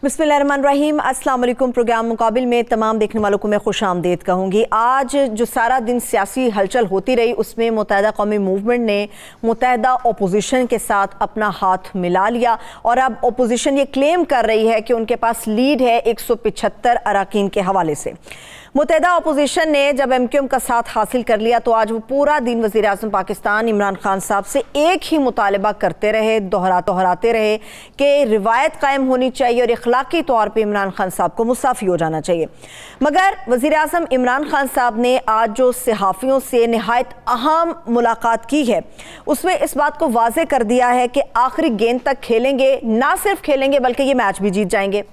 बिस्मिल्लाहिर्रहमानिर्रहीम। अस्सलाम वालेकुम। प्रोग्राम मुकाबिल में तमाम देखने वालों को मैं खुश आमदीद कहूँगी। आज जो सारा दिन सियासी हलचल होती रही उसमें मुत्तहिदा कौमी मूवमेंट ने मुत्तहिदा अपोजिशन के साथ अपना हाथ मिला लिया और अब अपोजिशन ये क्लेम कर रही है कि उनके पास लीड है 175 अराकीन के हवाले से। मुत्तहिदा अपोजिशन ने जब MQM का साथ हासिल कर लिया तो आज वो पूरा दिन वज़ीर आज़म पाकिस्तान इमरान खान साहब से एक ही मुतालबा करते रहे, दोहराते रहे कि रिवायत कायम होनी चाहिए और इखलाकी तौर पर इमरान खान साहब को मुसाफ़ी हो जाना चाहिए। मगर वज़ीर आज़म इमरान खान साहब ने आज जो सहाफ़ियों से नहायत अहम मुलाकात की है उसमें इस बात को वाज़े कर दिया है कि आखिरी गेंद तक खेलेंगे, ना सिर्फ खेलेंगे बल्कि ये मैच भी जीत जाएंगे।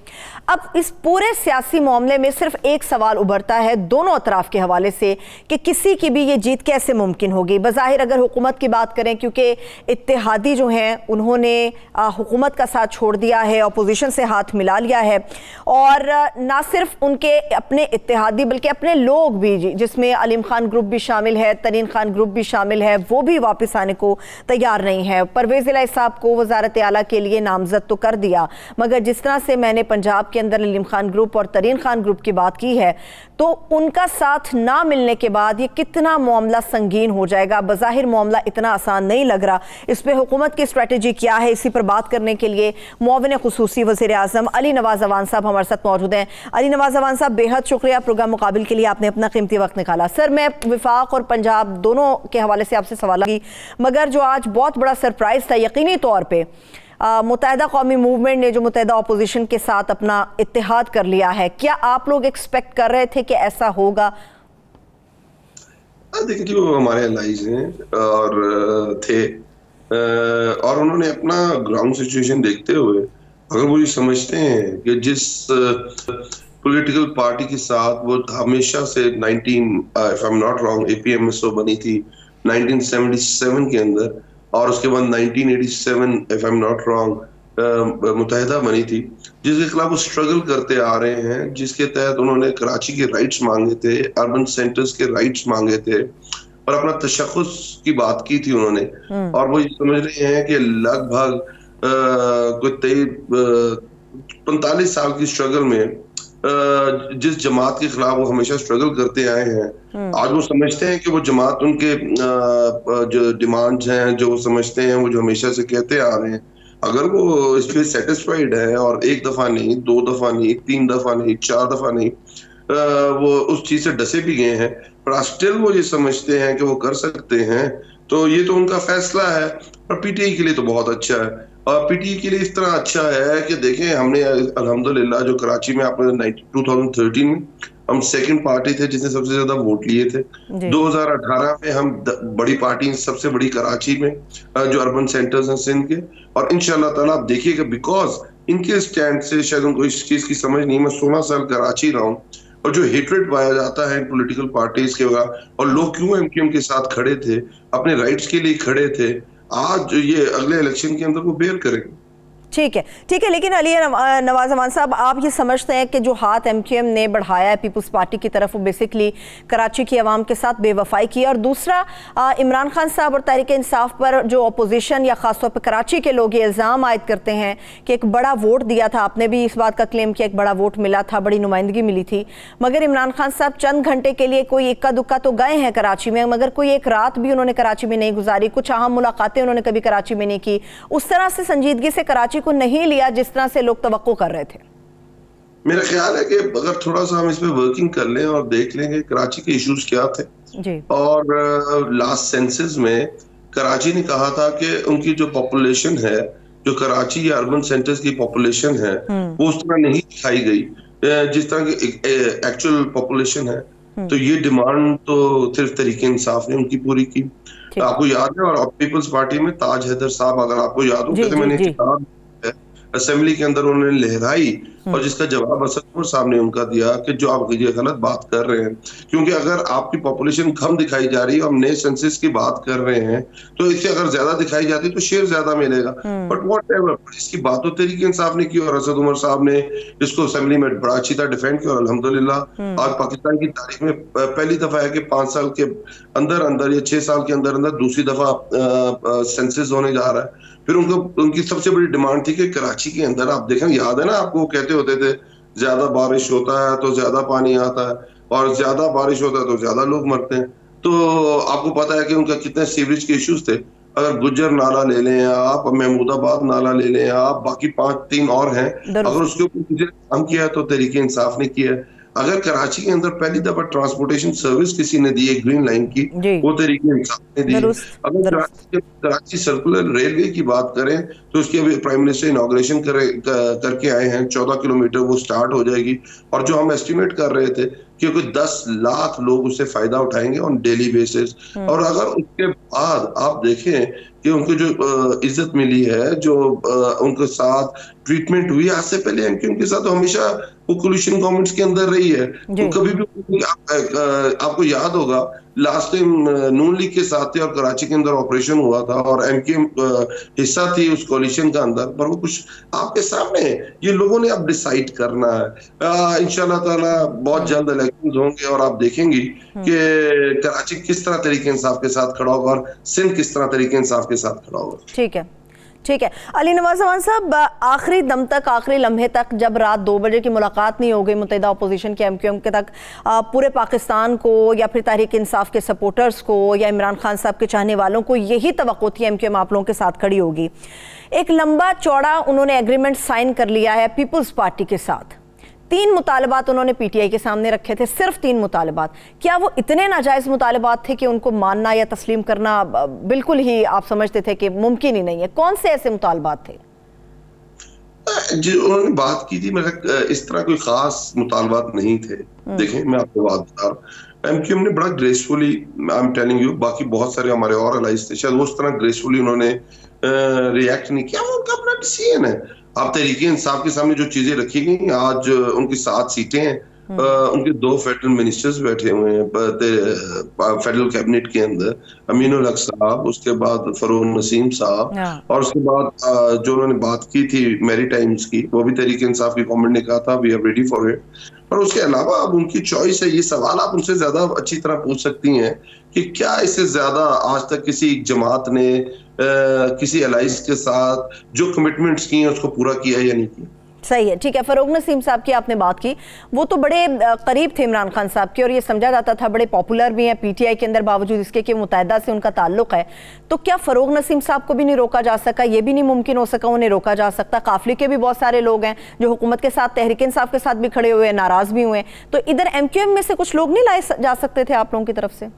अब इस पूरे सियासी मामले में सिर्फ एक सवाल उभरता है दोनों अतराफ के हवाले से कि किसी की भी ये जीत कैसे मुमकिन होगी। बज़ाहिर अगर हुकूमत की बात करें, क्योंकि इत्तेहादी जो हैं उन्होंने हुकूमत का साथ छोड़ दिया है, अपोजिशन से हाथ मिला लिया है और ना सिर्फ उनके अपने इत्तेहादी बल्कि अपने लोग भी, जिसमें अलीम खान ग्रुप भी शामिल है, तरीन खान ग्रुप भी शामिल है, वो भी वापस आने को तैयार नहीं है। परवेज़ इलाही साहब को वज़ारत आला के लिए नामज़द तो कर दिया, मगर जिस तरह से मैंने पंजाब के अंदर अलीम खान ग्रुप और तरीन खान ग्रुप की बात की है तो उनका साथ ना मिलने के बाद ये कितना मामला संगीन हो जाएगा। बज़ाहिर मामला इतना आसान नहीं लग रहा। इस पर हुकूमत की स्ट्रेटजी क्या है, इसी पर बात करने के लिए मुआविन खुसूसी वज़ीर आज़म अली नवाज़ अवान साहब हमारे साथ मौजूद हैं। अली नवाज़ अवान साहब, बेहद शुक्रिया प्रोग्राम मुकाबिल के लिए, आपने अपना कीमती वक्त निकाला। सर, मैं विफाक और पंजाब दोनों के हवाले से आपसे सवाल की, मगर जो आज बहुत बड़ा सरप्राइज़ था यकीनी तौर पर मुत्तहिदा कौमी मूवमेंट ने जो मुत्तहिदा अपोजिशन के साथ अपना इत्तेहाद कर लिया है, क्या आप लोग एक्सपेक्ट कर रहे थे कि ऐसा होगा? देखिए, वो हमारे एलाइज हैं और थे और उन्होंने अपना ग्राउंड सिचुएशन देखते हुए अगर वो ये समझते हैं कि जिस पॉलिटिकल पार्टी के साथ वो हमेशा से 19 if I'm not wrong APMSO बनी थी 1977 के अंदर और उसके बाद 1987 if I'm not wrong मुत्तहिदा बनी थी, जिसके खिलाफ वो स्ट्रगल करते आ रहे हैं, जिसके तहत उन्होंने कराची के राइट्स मांगे थे, अर्बन सेंटर्स के राइट्स मांगे थे और अपना तशख्खुस की बात की थी उन्होंने। और वो ये समझ रहे हैं कि लगभग कोई 45 साल की स्ट्रगल में जिस जमात के खिलाफ वो हमेशा स्ट्रगल करते आए हैं, आज वो समझते हैं कि वो जमात उनके जो डिमांड्स हैं, जो वो समझते हैं, वो जो हमेशा से कहते आ रहे हैं, अगर वो इस पे सेटिस्फाइड है और एक दफा नहीं, 2 दफा नहीं, 3 दफा नहीं, 4 दफा नहीं, वो उस चीज से डसे भी गए हैं पर स्टिल वो ये समझते हैं कि वो कर सकते हैं, तो ये तो उनका फैसला है। और PTI के लिए तो बहुत अच्छा है और PTI के लिए इस तरह अच्छा है कि देखें, हमने अल्हम्दुलिल्लाह जो कराची में आपने 2013 में हम सेकंड पार्टी थे जिसने सबसे ज्यादा वोट लिए थे। 2018 में हम बड़ी पार्टी, सबसे बड़ी कराची में जो अर्बन सेंटर्स हैं सिंध के, और इंशाल्लाह ताला आप देखिएगा बिकॉज इनके स्टैंड से शायद उनको इस चीज की समझ नहीं। मैं 16 साल कराची रहा हूँ और जो हेट्रेड पाया जाता है पॉलिटिकल पार्टीज के वगैरह और लोग क्यों MQM के साथ खड़े थे, अपने राइट्स के लिए खड़े थे, आज ये अगले इलेक्शन के अंदर वो बेयर करेंगे। ठीक है, लेकिन अली नवाज़ अमान साहब, आप ये समझते हैं कि जो हाथ MQM ने बढ़ाया है पीपल्स पार्टी की तरफ, वो बेसिकली कराची की आवाम के साथ बेवफाई की, और दूसरा इमरान खान साहब और तहरीक इंसाफ पर जो अपोजिशन या ख़ासतौर पर कराची के लोग ये इल्ज़ाम आयद करते हैं कि एक बड़ा वोट दिया था, आपने भी इस बात का क्लेम किया, एक बड़ा वोट मिला था, बड़ी नुमाइंदगी मिली थी, मगर इमरान खान साहब चंद घंटे के लिए कोई इक्का दुक्का तो गए हैं कराची में, मगर कोई एक रात भी उन्होंने कराची में नहीं गुजारी, कुछ अहम मुलाकातें उन्होंने कभी कराची में नहीं की, उस तरह से संजीदगी से कराची को नहीं लिया जिस तरह से लोग तवक्को कर रहे थे। मेरा ख्याल है कि अगर थोड़ा सा हम इस पे वर्किंग कर लें और देख लेंगे कराची के इश्यूज क्या थे जी। और लास्ट सेंसस में कराची ने कहा था कि उनकी जो पॉपुलेशन है, जो कराची या अर्बन सेंटर्स की पॉपुलेशन है, वो उस तरह नहीं दिखाई गई जिस तरह की एक्चुअल पॉपुलेशन है। तो ये डिमांड तो सिर्फ तहरीक इंसाफ ने उनकी पूरी की। आपको याद है, और पीपल्स पार्टी में ताज हैदर साहब, अगर आपको याद हो, कहते मैंने किताब असेंबली के अंदर उन्होंने लहराई और जिसका जवाब असद उमर साहब ने उनका दिया कि जो आप ये गलत बात कर रहे हैं, क्योंकि अगर आपकी पॉपुलेशन कम दिखाई जा रही है, हम नए सेंसस की बात कर रहे हैं, तो इससे अगर ज्यादा दिखाई जाती तो शेयर ज्यादा मिलेगा। बट व्हाटएवर, इसकी बात तो तहरीक इंसाफ ने की और असद उमर साहब ने इसको असेंबली में बड़ा अच्छी तरह डिफेंड किया और अल्हम्दुलिल्लाह आज पाकिस्तान की तारीख में पहली दफा है कि 5 साल के अंदर अंदर या 6 साल के अंदर अंदर दूसरी दफा सेंसस होने जा रहा है। फिर उनकी सबसे बड़ी डिमांड थी कि कराची के अंदर आप देखें, याद है ना आपको, वो कहते होते थे ज्यादा बारिश होता है तो ज्यादा पानी आता है और ज्यादा बारिश होता है तो ज्यादा लोग मरते हैं। तो आपको पता है कि उनका कितने सीवरेज के इश्यूज थे। अगर गुज्जर नाला ले लें आप, महमूदाबाद नाला ले लें आप, बाकी 5-3 और हैं, अगर उसके ऊपर किसी ने काम किया है तो तहरीक इंसाफ ने किया है। अगर कराची के अंदर पहली दफा ट्रांसपोर्टेशन सर्विस किसी ने दी है ग्रीन लाइन की, वो तहरीक इंसाफ ने दी है। अगर कराची सर्कुलर रेलवे की बात करें तो उसकी अभी प्राइम मिनिस्टर इनॉग्रेशन करके आए हैं, 14 किलोमीटर वो स्टार्ट हो जाएगी। और जो हम एस्टिमेट कर रहे थे कि कोई 10 लाख लोग उससे फायदा उठाएंगे ऑन डेली बेसिस। और अगर उसके बाद आप देखें कि उनको जो इज्जत मिली है, जो उनके साथ ट्रीटमेंट हुई, आज से पहले एमक्यूएम के साथ तो हमेशा वो कोलिशन गवर्नमेंट्स के अंदर रही है, तो कभी भी आपको याद होगा लास्ट टाइम नून लीग के साथ थे और कराची के अंदर ऑपरेशन हुआ था और एमक्यूएम हिस्सा थी उस कोलिशन का अंदर, पर वो कुछ आपके सामने ये लोगों ने अब डिसाइड करना है। इंशाल्लाह ताला बहुत जल्द इलेक्शंस होंगे और आप देखेंगी कि कराची किस तरह तरीके इंसाफ के साथ खड़ा होगा और सिंध किस तरह तरीके इंसाफ के साथ खड़ा होगा। ठीक है, ठीक है। अली नवाज जमान साहब, आखिरी दम तक, आखिरी लम्हे तक जब रात 2 बजे की मुलाकात नहीं हो गई मुत्तहिदा अपोजिशन के एमक्यूएम के तक, पूरे पाकिस्तान को या फिर तहरीक इंसाफ के सपोर्टर्स को या इमरान खान साहब के चाहने वालों को यही तवक्को थी एमक्यूएम आप लोगों के साथ खड़ी होगी। एक लंबा चौड़ा उन्होंने एग्रीमेंट साइन कर लिया है पीपल्स पार्टी के साथ। 3 मुतालबात उन्होंने पीटीआई के सामने रखे थे, सिर्फ 3 मुतालबात। क्या वो इतने नाजायज मुतालबात थे कि उनको मानना या तस्लीम करना बिल्कुल ही आप समझते थे कि मुमकिन ही नहीं है? कौन से ऐसे मुतालबात थे जो उन्होंने बात की थी? मेरा इस तरह कोई खास मुतालबात नहीं थे। देखें, मैं आपको बात बता रहा हूँ, एमक्यूएम ने बड़ा gracefully, I am telling you, बाकी बहुत सारे हमारे और अलाइज थे, शायद उस तरह ग्रेसफुली उन्होंने रिएक्ट नहीं किया। वो उनका अपना डिसीजन है। आप तहरीके इंसाफ के सामने जो चीजें रखी गई, आज उनकी 7 सीटें हैं, उनके 2 फेडरल मिनिस्टर्स बैठे हुए हैं फेडरल कैबिनेट के अंदर, अमीनुल हक साहब, उसके बाद फरूक नसीम साहब, और उसके बाद जो उन्होंने बात की थी मैरीटाइम्स की, वो भी तहरीके इंसाफ की गवर्नमेंट ने कहा था we are ready for it. और उसके अलावा अब उनकी चॉइस है। ये सवाल आप उनसे ज्यादा अच्छी तरह पूछ सकती हैं कि क्या इससे ज्यादा आज तक किसी जमात ने किसी अलाइंस के साथ जो कमिटमेंट्स की हैं उसको पूरा किया या नहीं किया। सही है, ठीक है। फरूक नसीम साहब की आपने बात की, वो तो बड़े करीब थे इमरान खान साहब के और ये समझा जाता था, बड़े पॉपुलर भी हैं पीटीआई के अंदर, बावजूद इसके कि मुत्तहिदा से उनका ताल्लुक है। तो क्या फरूक नसीम साहब को भी नहीं रोका जा सका? ये भी नहीं मुमकिन हो सका उन्हें रोका जा सकता? काफिले के भी बहुत सारे लोग हैं जो हुकूमत के साथ, तहरीक इंसाफ के साथ भी खड़े हुए हैं, नाराज भी हुए, तो इधर एमक्यूएम में से कुछ लोग नहीं लाए जा सकते थे आप लोगों की तरफ से?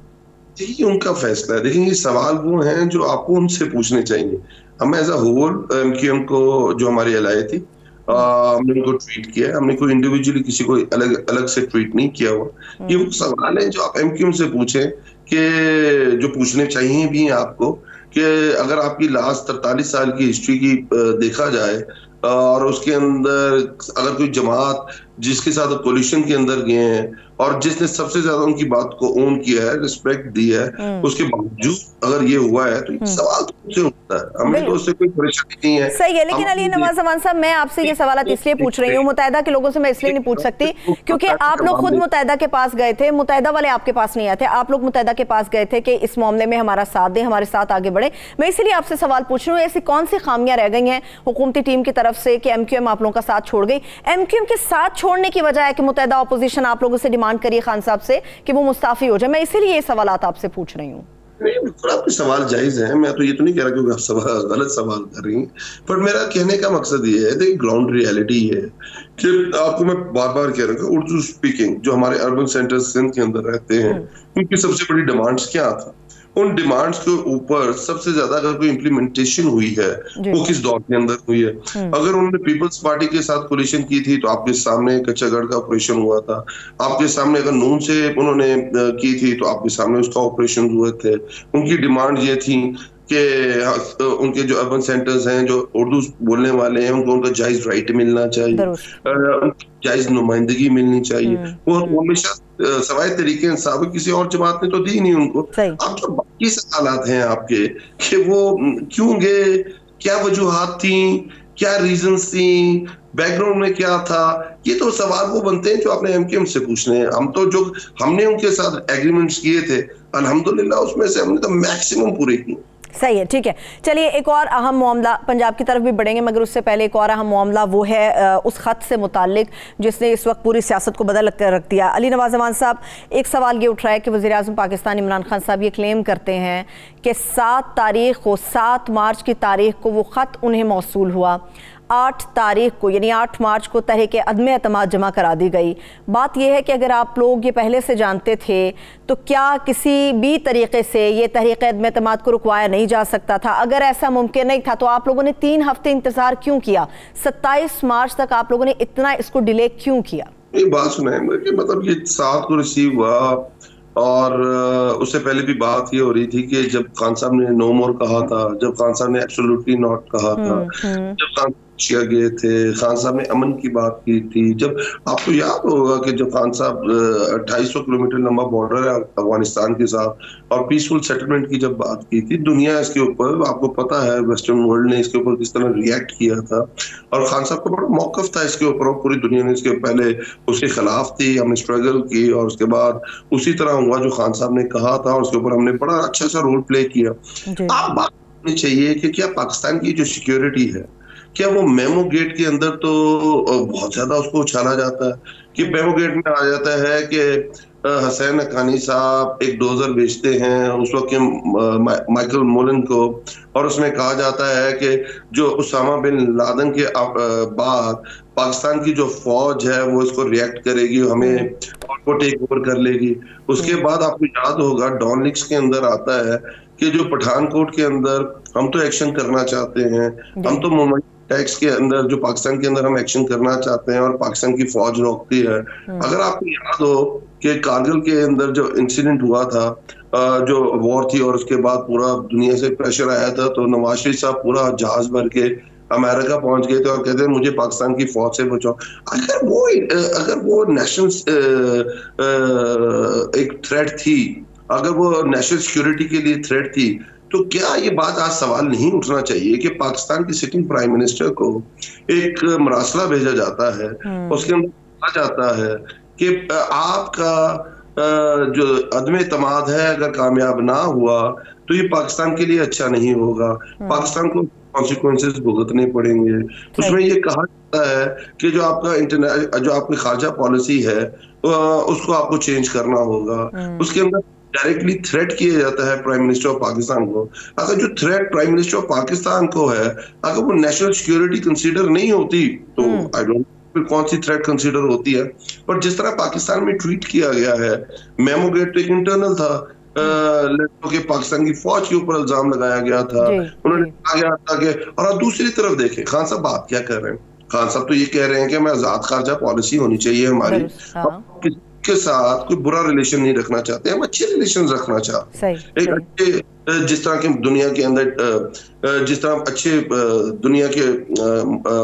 यही उनका फैसला है। देखिए, ये सवाल वो हैं जो आपको उनसे पूछने चाहिए। हम एज अ होल एमक्यूएम को, जो हमारी एलआई थी, हमने उनको ट्वीट किया है, हमने कोई इंडिविजुअली किसी को अलग अलग से ट्वीट नहीं किया हुआ। ये वो सवाल है जो आप एमक्यूएम से पूछें, कि जो पूछने चाहिए भी हैं आपको, कि अगर आपकी लास्ट 43 साल की हिस्ट्री की देखा जाए और उसके अंदर अगर कोई जमात जिसके साथ कोलिशन के अंदर गए हैं और जिसने सबसे ज्यादा उनकी बात को ओन किया है, रिस्पेक्ट दी है, उसके बावजूद अगर ये हुआ है तो ये सवाल तो मुझसे उठता है। हमें तो उससे कोई परेशानी नहीं है। सही है, लेकिन अली नवाज जमान साहब, मैं आपसे ये सवाल इसलिए पूछ रही हूँ, मुत्तहिदा के लोगों से मैं इसलिए नहीं पूछ सकती क्योंकि आप लोग खुद मुत्तहिदा के पास गए थे, मुत्तहिदा वाले आपके पास नहीं आए थे, आप लोग मुत्तहिदा के पास गए थे कि इस मामले में हमारा साथ दें, हमारे साथ आगे बढ़े। मैं इसीलिए आपसे सवाल पूछ रही हूँ, ऐसी कौन सी खामियां रह गई हैं हुकूमती टीम की तरफ से कि एमक्यूएम आप लोगों का साथ छोड़ गई? एमक्यूएम के साथ छोड़ने की वजह है कि मुत्तहिदा अपोजिशन आप लोगों से डिमांड करिए खान साहब से कि वो मुस्ताफी हो जाए। मैं इसीलिए ये सवाल आपसे पूछ रही हूँ। बिल्कुल आपके सवाल जायज है, मैं तो ये तो नहीं कह रहा कि आप सवाल गलत सवाल कर रही हैं, पर मेरा कहने का मकसद ये है, देखिए ग्राउंड रियलिटी है कि आपको मैं बार बार कह रहा हूँ, उर्दू स्पीकिंग जो हमारे अर्बन सेंटर्स सिंध के अंदर रहते हैं, उनकी सबसे बड़ी डिमांड्स क्या था? उन डिमांड्स के ऊपर सबसे ज्यादा अगर कोई इम्प्लीमेंटेशन हुई है वो किस दौर के अंदर हुई है? अगर उन्होंने पीपल्स पार्टी के साथ कोलिशन की थी तो आपके सामने कच्चागढ़ का ऑपरेशन हुआ था, आपके सामने अगर नून से उन्होंने की थी तो आपके सामने उसका ऑपरेशन हुए थे। उनकी डिमांड ये थी कि उनके जो अर्बन सेंटर्स हैं, जो उर्दू बोलने वाले हैं, उनको उनका जायज राइट मिलना चाहिए, जायज नुमाइंदगी मिलनी चाहिए। वो हमेशा सवाए तरीके इंसाफ किसी और जमात ने तो दी नहीं उनको। अब जो बाकी सवालात हैं आपके कि वो क्यों गए, क्या वजूहात थी, क्या रीजंस थी, बैकग्राउंड में क्या था, ये तो सवाल वो बनते हैं जो आपने एमक्यूएम से पूछने हैं। हम तो जो हमने उनके साथ एग्रीमेंट्स किए थे, अल्हम्दुलिल्लाह उसमें से हमने तो मैक्सिमम पूरे किए। सही है, ठीक है। चलिए एक और अहम मामला, पंजाब की तरफ भी बढ़ेंगे, मगर उससे पहले एक और अहम मामला वो है उस खत से मुताल्लिक जिसने इस वक्त पूरी सियासत को बदल कर रख दिया। अली नवाज जमान साहब, एक सवाल ये उठ रहा है कि वज़ीर आज़म पाकिस्तान इमरान खान साहब ये क्लेम करते हैं कि 7 मार्च की तारीख को वो ख़त उन्हें मौसूल हुआ, 8 तारीख को यानी 8 मार्च को तहरीक अदम एतमाद जमा करा दी गई। बात यह है कि अगर आप लोग ये पहले से जानते थे तो क्या किसी भी तरीके से ये तहरीक अदम एतमाद को रुकवाया नहीं जा सकता था? अगर ऐसा मुमकिन नहीं था तो आप लोगों ने 3 हफ्ते इंतजार क्यों किया? 27 मार्च तक आप लोगों ने इतना इसको डिले क्यों किया? एक बात सुनाए, मतलब ये 7 को रिसीव हुआ और उससे पहले भी बात ये हो रही थी कि जब खान साहब ने नो मोर कहा था, जब खान साहब ने एब्सोल्युटली नॉट कहा था, जब खान एशिया गए थे, खान साहब ने अमन की बात की थी, जब आपको याद होगा कि जब खान साहब 250 किलोमीटर लंबा बॉर्डर है अफगानिस्तान के साथ और पीसफुल सेटलमेंट की जब बात की थी, दुनिया इसके ऊपर, आपको पता है वेस्टर्न वर्ल्ड ने इसके ऊपर किस तरह रिएक्ट किया था और खान साहब का बड़ा मौकफ था इसके ऊपर और पूरी दुनिया ने इसके पहले उसके खिलाफ थी, हमने स्ट्रगल की और उसके बाद उसी तरह हुआ जो खान साहब ने कहा था और उसके ऊपर हमने बड़ा अच्छा सा रोल प्ले किया। आप बात करनी चाहिए कि क्या पाकिस्तान की जो सिक्योरिटी है, क्या वो मेमो गेट के अंदर तो बहुत ज्यादा उसको उछाला जाता है कि मेमो गेट में आ जाता है कि हसैन हक्कानी साहब एक डोजर बेचते हैं उस वक्त के माइकल मोलन को, और उसमें कहा जाता है कि जो उसामा बिन लादेन के बाद पाकिस्तान की जो फौज है वो इसको रिएक्ट करेगी, हमें को टेक ओवर कर लेगी। उसके बाद आपको याद होगा डॉन लीक्स के अंदर आता है कि जो पठानकोट के अंदर हम तो एक्शन करना चाहते हैं, हम तो मुंबई टैक्स के अंदर जो पाकिस्तान के अंदर हम एक्शन करना चाहते हैं और पाकिस्तान की फौज रोकती है। अगर आपको याद हो कि कारगिल के अंदर जो इंसिडेंट हुआ था, जो वॉर थी और उसके बाद पूरा दुनिया से प्रेशर आया था, तो नवाज शरीफ साहब पूरा जहाज भर के अमेरिका पहुंच गए थे और कहते हैं मुझे पाकिस्तान की फौज से बचाओ। अगर वो नेशनल एक थ्रेट थी, अगर वो नेशनल सिक्योरिटी के लिए थ्रेट थी, तो क्या ये बात आज सवाल नहीं उठना चाहिए कि पाकिस्तान की सिटिंग प्राइम मिनिस्टर को एक मरासला भेजा जाता है, उसके अंदर कहा जाता है कि आपका जो अदम एतमाद है अगर कामयाब ना हुआ तो ये पाकिस्तान के लिए अच्छा नहीं होगा, पाकिस्तान को कॉन्सिक्वेंसेस भुगतने पड़ेंगे। उसमें ये कहा जाता है कि जो आपकी खारजा पॉलिसी है उसको आपको चेंज करना होगा। उसके अंदर डायरेक्टली थ्रेट किया जाता है प्राइम मिनिस्टर ऑफ पाकिस्तान को। अगर जो threat prime minister of Pakistan को है, अगर वो नेशनल सिक्योरिटी कंसीडर नहीं होती तो आई डोंट नो कौन सी थ्रेट कंसीडर होती है। पर जिस तरह पाकिस्तान में ट्वीट किया गया है, मेमो गेट एक इंटरनल था, लड़कों के पाकिस्तान की फौज के ऊपर इल्जाम लगाया गया था, उन्होंने कहा गया था कि, और दूसरी तरफ देखें खान साहब बात क्या कर रहे हैं। खान साहब तो ये कह रहे हैं कि हमें आजाद खारजा पॉलिसी होनी चाहिए हमारी, के साथ कोई बुरा रिलेशन नहीं रखना चाहते, हम अच्छे रिलेशन रखना चाहते हैं। एक अच्छे जिस तरह के दुनिया के अंदर जिस तरह अच्छे दुनिया के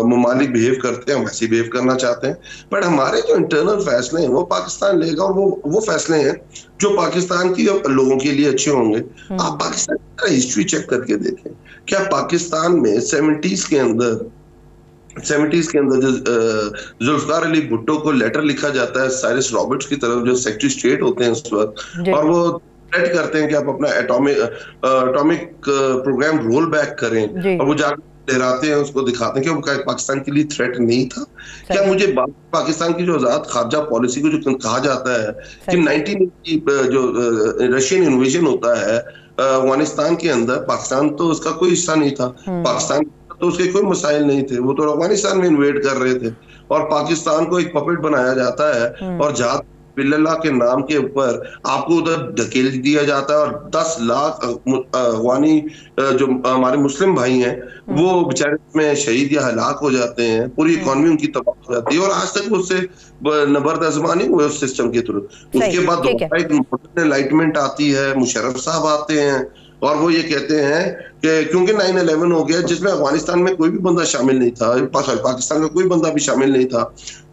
ममालिक बिहेव करते हैं हम वैसे बिहेव करना चाहते हैं। बट हमारे जो इंटरनल फैसले हैं वो पाकिस्तान लेगा और वो फैसले हैं जो पाकिस्तान की लोगों के लिए अच्छे होंगे। आप पाकिस्तान की हिस्ट्री चेक करके देखें, क्या पाकिस्तान में 70s के अंदर जो जुल्फकार अली भुट्टो को लेटर लिखा जाता है साइरस रॉबर्ट्स की तरफ जो सेक्रेटरी स्टेट होते हैं उस वक्त, और वो थ्रेट करते हैं कि आप अपना एटॉमिक प्रोग्राम रोल बैक करें, और वो जाकर लहराते हैं, उसको दिखाते हैं कि वो पाकिस्तान के लिए थ्रेट नहीं था। क्या मुझे पाकिस्तान की जो आजाद खारजा पॉलिसी को जो कहा जाता है कि 1980 जो रशियन इन्वेजन होता है अफगानिस्तान के अंदर, पाकिस्तान तो उसका कोई हिस्सा नहीं था, पाकिस्तान तो उसके कोई मसाइल नहीं थे, वो तो अफगानिस्तान में इन्वेड कर रहे थे और पाकिस्तान को एक पपेट बनाया जाता है और जहां बिल्ला के नाम के ऊपर आपको उधर धकेल दिया जाता है और 10 लाख अफगानी जो हमारे मुस्लिम भाई हैं वो बेचारे में शहीद या हलाक हो जाते हैं, पूरी इकॉनमी उनकी तबाह हो जाती है और आज तक उससे नबर्द आजमानी हुए उस सिस्टम के थ्रू। उसके बाद एनलाइटमेंट आती है, मुशर्रफ साहब आते हैं और वो ये कहते हैं कि क्योंकि 9/11 हो गया जिसमें अफगानिस्तान में कोई भी बंदा शामिल नहीं था, पाकिस्तान का कोई बंदा भी शामिल नहीं था,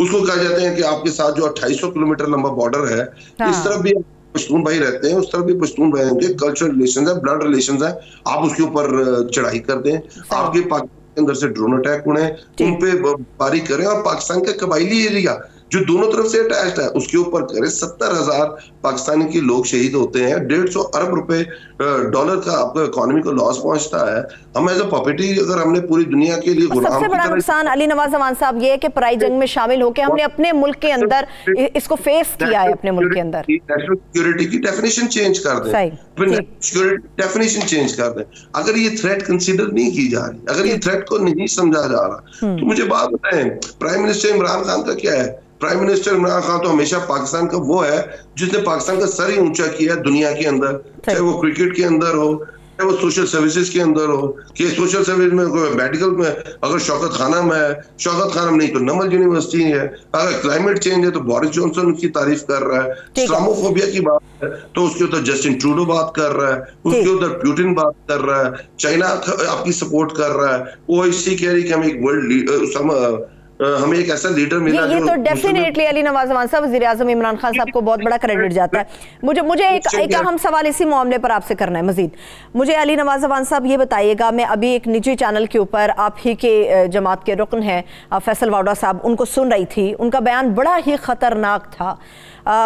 उसको कहा जाता है कि आपके साथ जो 250 किलोमीटर लंबा बॉर्डर है, इस तरफ भी पश्तून भाई रहते हैं, उस तरफ भी पश्तून भाई होंगे, कल्चरल रिलेशंस है, ब्लड रिलेशंस है, आप उसके ऊपर चढ़ाई कर दें, आपके पाकिस्तान के अंदर से ड्रोन अटैक उड़े, उन पे बारी करें और पाकिस्तान का कबायली एरिया जो दोनों तरफ से अटैच्ड है उसके ऊपर करें। 70,000 पाकिस्तानी के लोग शहीद होते हैं, 150 अरब रुपए डॉलर का आपको इकोनॉमी को लॉस पहुंचता है। हम एज अ पॉपेटी अगर हमने पूरी दुनिया के लिए सबसे बड़ा नुकसान अली नवाज अवान साहब ये है कि पराई जंग में शामिल होकर हमने अपने मुल्क के अंदर इसको फेस किया है, अपने मुल्क के अंदर। नेशनल सिक्योरिटी की डेफिनेशन चेंज कर दें, सिक्योरिटी डेफिनेशन चेंज कर दें। अगर ये थ्रेट कंसीडर नहीं की जा रही, अगर ये थ्रेट को नहीं समझा जा रहा, तो मुझे बात बताएं, प्राइम मिनिस्टर इमरान खान का क्या है? प्राइम मिनिस्टर इमरान खान तो हमेशा पाकिस्तान का वो है जिसने पाकिस्तान का सर ही ऊंचा किया दुनिया के अंदर, चाहे वो क्रिकेट के अंदर हो, वो सोशल सर्विसेज के अंदर हो, कि सोशल सर्विस में मेडिकल में अगर शौकत खानम है, शौकत खानम नहीं तो नमल यूनिवर्सिटी है, अगर क्लाइमेट चेंज है तो बोरिस जॉनसन उसकी तारीफ कर रहा है, इस्लामोफोबिया की बात है तो उसके उधर जस्टिन ट्रूडो बात कर रहा है, उसके उधर पुतिन बात कर रहा है, चाइना आपकी सपोर्ट कर रहा है, ओआईसी कह रही कि हम एक वर्ल्ड हमें एक ऐसा लीडर मिला। ये तो डेफिनेटली अली नवाज अवान साहब, वज़ीर आज़म इमरान खान साहब को बहुत बड़ा क्रेडिट जाता है। मुझे एक अहम सवाल इसी मामले पर आपसे करना है मजीद। मुझे अली नवाज अवान साहब ये बताइएगा, मैं अभी एक निजी चैनल के ऊपर आप ही के जमात के रुकन हैं फैसल वाडा साहब, उनको सुन रही थी। उनका बयान बड़ा ही ख़तरनाक था।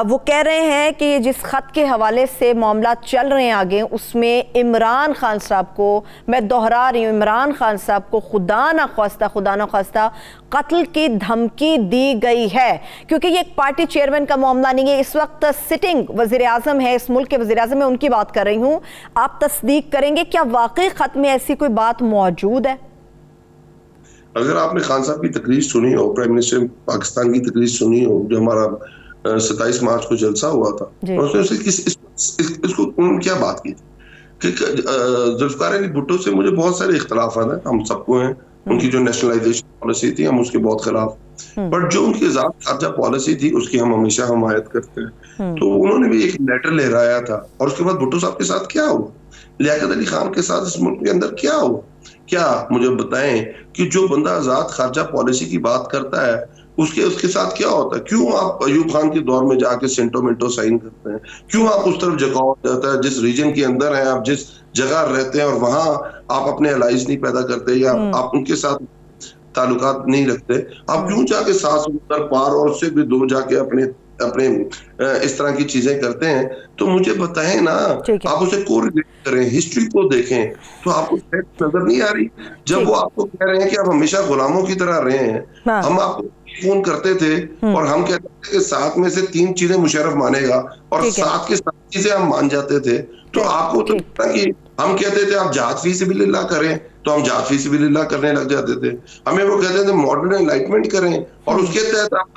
वो कह रहे हैं कि जिस ख़त के हवाले से मामला चल रहे हैं आगे, उसमें इमरान खान साहब को, मैं दोहरा रही हूँ, इमरान खान साहब को खुदा न ख्वास्ता कत्ल की धमकी दी गई है, क्योंकि ये एक पार्टी चेयरमैन का मामला नहीं है। इस वक्त सिटिंग वज़ीर आज़म है, इस मुल्क के वज़ीर आज़म है, उनकी बात कर रही हूँ। आप तस्दीक करेंगे क्या वाकई ख़त में ऐसी कोई बात मौजूद है? अगर आपने खान साहब की तकरीर सुनी हो, प्राइम मिनिस्टर पाकिस्तान की तकरीर सुनी हो, जो हमारा 27 मार्च को जलसा हुआ था, और उसने इसको उन्होंने क्या बात की थी कि जुल्फ़िकार अली भुट्टो से मुझे बहुत सारे इख्तलाफात हैं, हम सबको हैं। उनकी जो नेशनलाइजेशन पॉलिसी थी हम उसके बहुत खिलाफ, बट जो उनकी खारजा पॉलिसी थी उसकी हम हमेशा हमायत करते हैं। तो उन्होंने भी एक लेटर लहराया था, और उसके बाद भुट्टो साहब के साथ क्या हुआ, लियाकत अली खान के साथ इस मुल्क के अंदर क्या हुआ? क्या मुझे बताएं कि जो बंदा आजाद खारजा पॉलिसी की बात करता है उसके साथ क्या होता है? क्यों आप अयूब खान के दौर में जाके सेंटो मिंटो साइन करते हैं? क्यों आप उस तरफ जगाव जाता है, जिस रीजन के अंदर है, आप जिस जगह रहते हैं और वहां आप अपने अलाइज नहीं पैदा करते या आप उनके साथ ताल्लुकात नहीं रखते? आप क्यों जाके 7 समुंदर पार और उससे भी दूर जाके अपने इस तरह की चीजें करते हैं? तो मुझे बताएं ना, आप उसे कोरिलेट करें, हिस्ट्री को देखें, तो आपको नजर नहीं आ रही? जब वो आपको कह रहे हैं कि आप हमेशा गुलामों की तरह रहे हैं, हम आपको फोन करते थे और हम कहते थे कि 7 में से 3 चीजें मुशर्रफ मानेगा, और 7 के 7 चीजें हम मान जाते थे। तो आपको तो कि हम कहते थे आप जहाद फी सबिलिल्लाह करें, तो हम जहाद फी सबिलिल्लाह करने लग जाते थे। हमें वो कहते थे मॉडर्न एनलाइटमेंट करें, और उसके तहत आप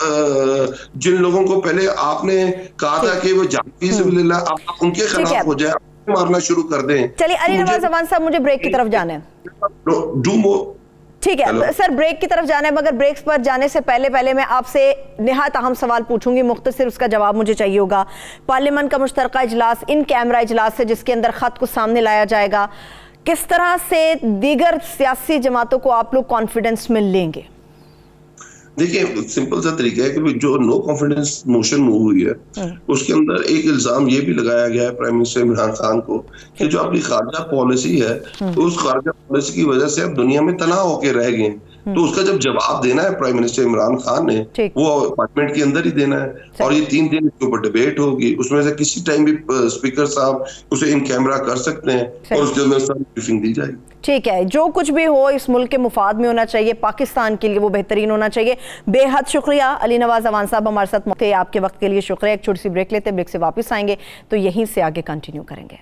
जिन लोगों को पहले आपने कहा था कि वो जहाद फी सबिलिल्लाह, आप उनके खिलाफ हो जाए, मारना शुरू कर दें। चलिए अली नवाज अवान साहब, मुझे ब्रेक की तरफ जाना है। ठीक है सर, ब्रेक की तरफ जाना है, मगर ब्रेक पर जाने से पहले मैं आपसे निहायत अहम सवाल पूछूंगी, मुख्तसर उसका जवाब मुझे चाहिए होगा। पार्लियामेंट का मुश्तरका इजलास इन कैमरा इजलास है जिसके अंदर खत को सामने लाया जाएगा, किस तरह से दीगर सियासी जमातों को आप लोग कॉन्फिडेंस में लेंगे? देखिए, सिंपल सा तरीका है कि जो नो कॉन्फिडेंस मोशन मूव हुई है उसके अंदर एक इल्जाम ये भी लगाया गया है प्राइम मिनिस्टर इमरान खान को कि जो आपकी खारजा पॉलिसी है, तो उस खारजा पॉलिसी की वजह से आप दुनिया में तनाव होके रह गए। तो उसका जब जवाब देना है प्राइम मिनिस्टर इमरान खान ने, वो पार्लियामेंट के अंदर ही देना है, और ये 3 दिन इसके ऊपर डिबेट होगी। उसमें से किसी टाइम भी स्पीकर साहब उसे इन कैमरा कर सकते हैं और उसके अंदर सारी ब्रीफिंग दी जाएगी। ठीक है, जो कुछ भी हो इस मुल्क के मुफाद में होना चाहिए, पाकिस्तान के लिए वो बेहतरीन होना चाहिए। बेहद शुक्रिया अली नवाज अवान साहब हमारे साथ थे, आपके वक्त के लिए शुक्रिया। एक छोटी सी ब्रेक लेते हैं, ब्रेक से वापस आएंगे तो यहीं से आगे कंटिन्यू करेंगे।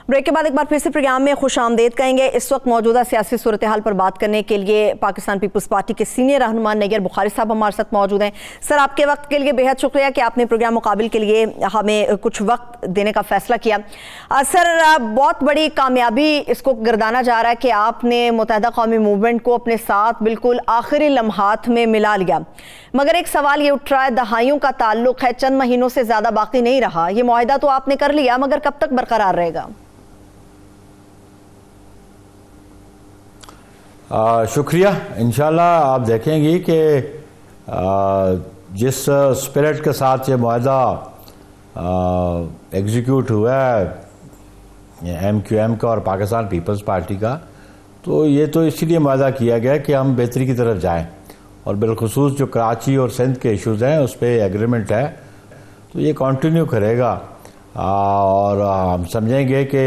ब्रेक के बाद एक बार फिर से प्रोग्राम में खुश आमदेद कहेंगे। इस वक्त मौजूदा सियासी सूरत हाल पर बात करने के लिए पाकिस्तान पीपल्स पार्टी के सीनियर रहनुमा नैयर बुखारी साहब हमारे साथ मौजूद हैं। सर, आपके वक्त के लिए बेहद शुक्रिया कि आपने प्रोग्राम मुकाबिल के लिए हमें कुछ वक्त देने का फैसला किया। सर, बहुत बड़ी कामयाबी इसको गर्दाना जा रहा है कि आपने मुत्तहिदा कौमी मूवमेंट को अपने साथ बिल्कुल आखिरी लम्हात में मिला लिया, मगर एक सवाल ये उठ रहा है, दहाइयों का ताल्लुक है, चंद महीनों से ज़्यादा बाकी नहीं रहा। ये मुआहिदा तो आपने कर लिया, मगर कब तक बरकरार रहेगा? शुक्रिया। इंशाल्लाह आप देखेंगे कि जिस स्पिरिट के साथ ये मुआहदा एग्जीक्यूट हुआ है MQM का और पाकिस्तान पीपल्स पार्टी का, तो ये तो इसीलिए मुआहदा किया गया कि हम बेहतरी की तरफ जाएं और बिलखुसूस जो कराची और सिंध के इश्यूज़ हैं उस पर एग्रीमेंट है, तो ये कंटिन्यू करेगा। और हम समझेंगे कि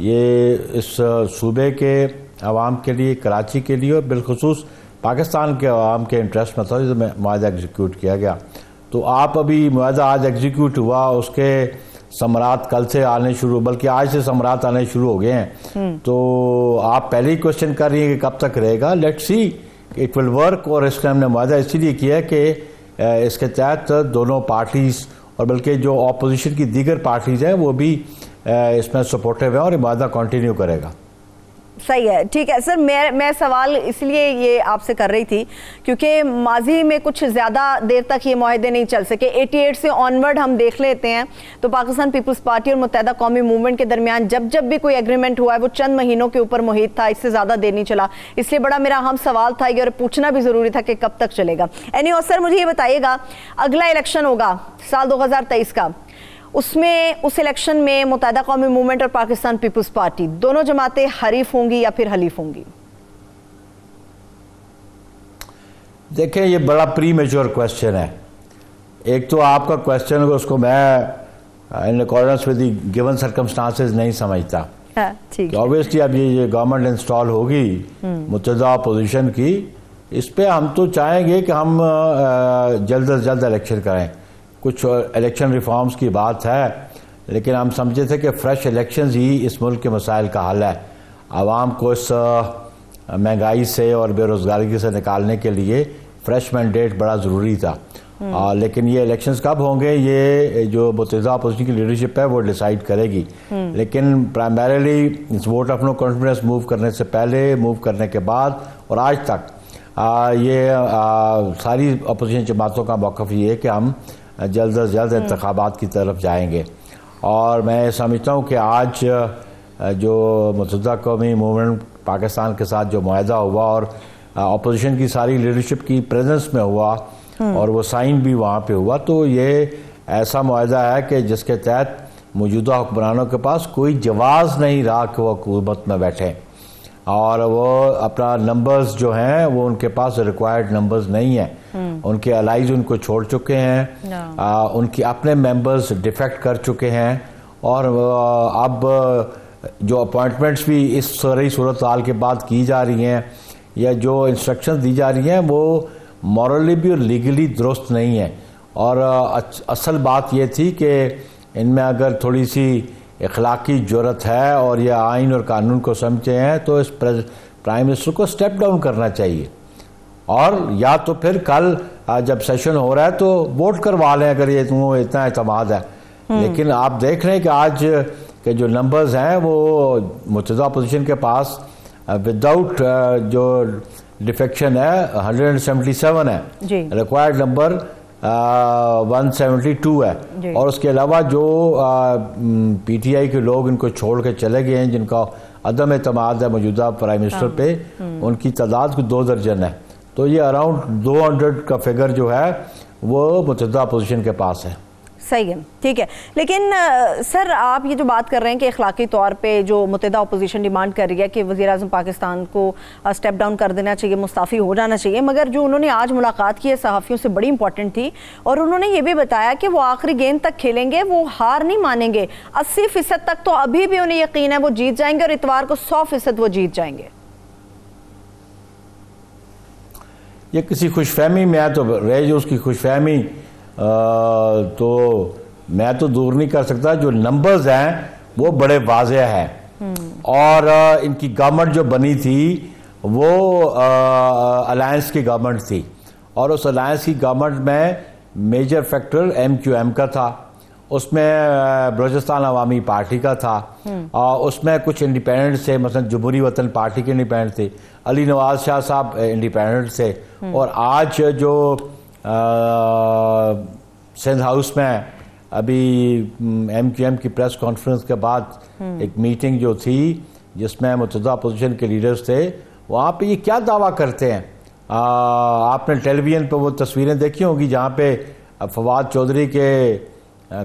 ये इस सूबे के आवाम के लिए, कराची के लिए और बिलखुसूस पाकिस्तान के आवाम के इंटरेस्ट में था जो मुआहदा एग्जीक्यूट किया गया। तो आप अभी मुआहदा आज एग्जीक्यूट हुआ, उसके समरात कल से आने शुरू, बल्कि आज से समरात आने शुरू हो गए हैं। तो आप पहले ही क्वेश्चन कर रही हैं कि कब तक रहेगा। Let's see it will work. और इसने हमने मुआहदा इसीलिए किया है कि इसके तहत दोनों पार्टीज और बल्कि जो ऑपोजिशन की दीगर पार्टीज हैं वो भी इसमें सपोर्टिव है और मुआहदा कंटिन्यू करेगा। सही है, ठीक है सर। मैं सवाल इसलिए ये आपसे कर रही थी क्योंकि माजी में कुछ ज़्यादा देर तक ये मुआहदे नहीं चल सके। 88 से ऑनवर्ड हम देख लेते हैं तो पाकिस्तान पीपल्स पार्टी और मुत्तहदा कौमी मूवमेंट के दरमियान जब भी कोई एग्रीमेंट हुआ है वो चंद महीनों के ऊपर मुहित था, इससे ज़्यादा देर नहीं चला। इसलिए बड़ा मेरा अहम सवाल था और पूछना भी ज़रूरी था कि कब तक चलेगा। एनीवे सर, मुझे ये बताइएगा, अगला इलेक्शन होगा साल 2023 का, उसमें उस इलेक्शन में मुत्तहदा कौमी मूवमेंट और पाकिस्तान पीपल्स पार्टी दोनों जमातें हरीफ होंगी या फिर हलीफ होंगी? देखें, ये बड़ा प्री मेच्योर क्वेश्चन है। एक तो आपका क्वेश्चन है उसको मैं in accordance with the given circumstances नहीं समझता। ठीक है, ऑब्वियसली अब ये गवर्नमेंट इंस्टॉल होगी मुत्तहदा अपोजिशन की, इस पे हम तो चाहेंगे कि हम जल्द से जल्द इलेक्शन करें। कुछ इलेक्शन रिफॉर्म्स की बात है, लेकिन हम समझे थे कि फ्रेश इलेक्शंस ही इस मुल्क के मसाइल का हल है। आवाम को इस महंगाई से और बेरोज़गारी से निकालने के लिए फ्रेश मैंडेट बड़ा ज़रूरी था। लेकिन ये इलेक्शंस कब होंगे ये जो मुत्तहदा अपोजिशन की लीडरशिप है वो डिसाइड करेगी। लेकिन प्राइमरीली इस vote of no confidence move करने से पहले, मूव करने के बाद और आज तक सारी अपोजिशन जमातों का मौक़िफ़ ये है कि हम जल्द से जल्द इंतखाबात की तरफ जाएंगे। और मैं समझता हूँ कि आज जो मुत्तहदा कौमी मूवमेंट पाकिस्तान के साथ जो मुआहदा हुआ और अपोजिशन की सारी लीडरशिप की प्रेजेंस में हुआ और वो साइन भी वहाँ पे हुआ, तो ये ऐसा मुआहदा है कि जिसके तहत मौजूदा हुक्मरानों के पास कोई जवाज़ नहीं रहा कि वो हुकूमत में बैठे और वो अपना नंबर्स जो हैं वो उनके पास रिक्वायर्ड नंबर्स नहीं है। उनके अलाइज उनको छोड़ चुके हैं, उनके अपने मेंबर्स डिफेक्ट कर चुके हैं और अब जो अपॉइंटमेंट्स भी इस सारी सूरत हाल के बाद की जा रही हैं या जो इंस्ट्रक्शंस दी जा रही हैं वो मॉरली भी और लीगली दुरुस्त नहीं है। और असल बात ये थी कि इनमें अगर थोड़ी सी इखलाकी जुर्रत है और ये आइन और कानून को समझे हैं तो इस प्राइम मिनिस्टर को स्टेप डाउन करना चाहिए और या तो फिर कल जब सेशन हो रहा है तो वोट करवा लें अगर ये तुम्हें इतना एतमाद है। लेकिन आप देख रहे हैं कि आज के जो नंबर्स हैं वो मुत्तहदा अपोजिशन के पास विदाउट जो डिफेक्शन है 177 है, रिक्वायर्ड नंबर 172 है। और उसके अलावा जो पीटीआई के लोग इनको छोड़ के चले गए हैं जिनका अदम एतमाद है मौजूदा प्राइम मिनिस्टर पे, उनकी तादाद को 2 दर्जन है। तो ये अराउंड 200 का फिगर जो है वो मुत्तहदा अपोजिशन के पास है। सही है, ठीक है। लेकिन सर आप ये जो बात कर रहे हैं कि अखलाकी तौर पे जो मुत्तहदा अपोजिशन डिमांड कर रही है कि वज़ीर-ए-आज़म पाकिस्तान को स्टेप डाउन कर देना चाहिए, मुस्ताफ़ी हो जाना चाहिए, मगर जो उन्होंने आज मुलाकात की है सहाफ़ियों से बड़ी इंपॉर्टेंट थी और उन्होंने ये भी बताया कि वो आखिरी गेंद तक खेलेंगे, वो हार नहीं मानेंगे। 80% तक तो अभी भी उन्हें यकीन है वो जीत जाएंगे और इतवार को 100% वो जीत जाएंगे। ये किसी खुशफहमी में है तो रह जो उसकी खुशफहमी तो मैं तो दूर नहीं कर सकता। जो नंबर्स हैं वो बड़े वाज़ेह हैं और इनकी गवर्नमेंट जो बनी थी वो अलायंस की गवर्नमेंट थी और उस अलायंस की गवर्नमेंट में मेजर फैक्टर MQM का था, उसमें बलूचिस्तान अवामी पार्टी का था और उसमें कुछ इंडिपेंडेंट थे, मसलन जमहूरी वतन पार्टी के इंडिपेंडेंट थे, अली नवाज शाह साहब इंडिपेंडेंट थे। और आज जो सिंध हाउस में अभी MQM की प्रेस कॉन्फ्रेंस के बाद एक मीटिंग जो थी जिसमें मुत्तहदा अपोजिशन के लीडर्स थे, वहाँ पे ये क्या दावा करते हैं। आपने टेलीविजन पे वो तस्वीरें देखी होंगी जहाँ पे फवाद चौधरी के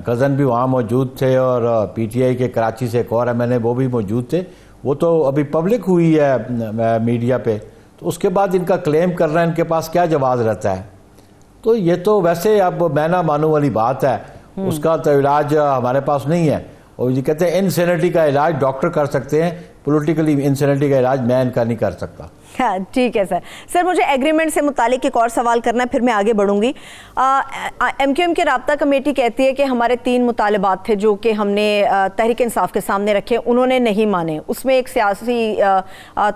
कज़न भी वहाँ मौजूद थे और PTI के कराची से एक और MNA वो भी मौजूद थे। वो तो अभी पब्लिक हुई है मीडिया पे। तो उसके बाद इनका क्लेम करना, इनके पास क्या जवाब रहता है? तो ये तो वैसे अब मैं ना मानू वाली बात है, उसका तो इलाज हमारे पास नहीं है। और ये कहते हैं इनसेनिटी का इलाज डॉक्टर कर सकते हैं, पॉलिटिकली इनसेनिटी का इलाज मैं इनका नहीं कर सकता। हाँ, ठीक है सर। सर मुझे एग्रीमेंट से मुतालिक एक और सवाल करना है, फिर मैं आगे बढ़ूंगी। MQM की राब्ता कमेटी कहती है कि हमारे 3 मुतालबात थे जो कि हमने तहरीक इंसाफ के सामने रखे, उन्होंने नहीं माने। उसमें एक सियासी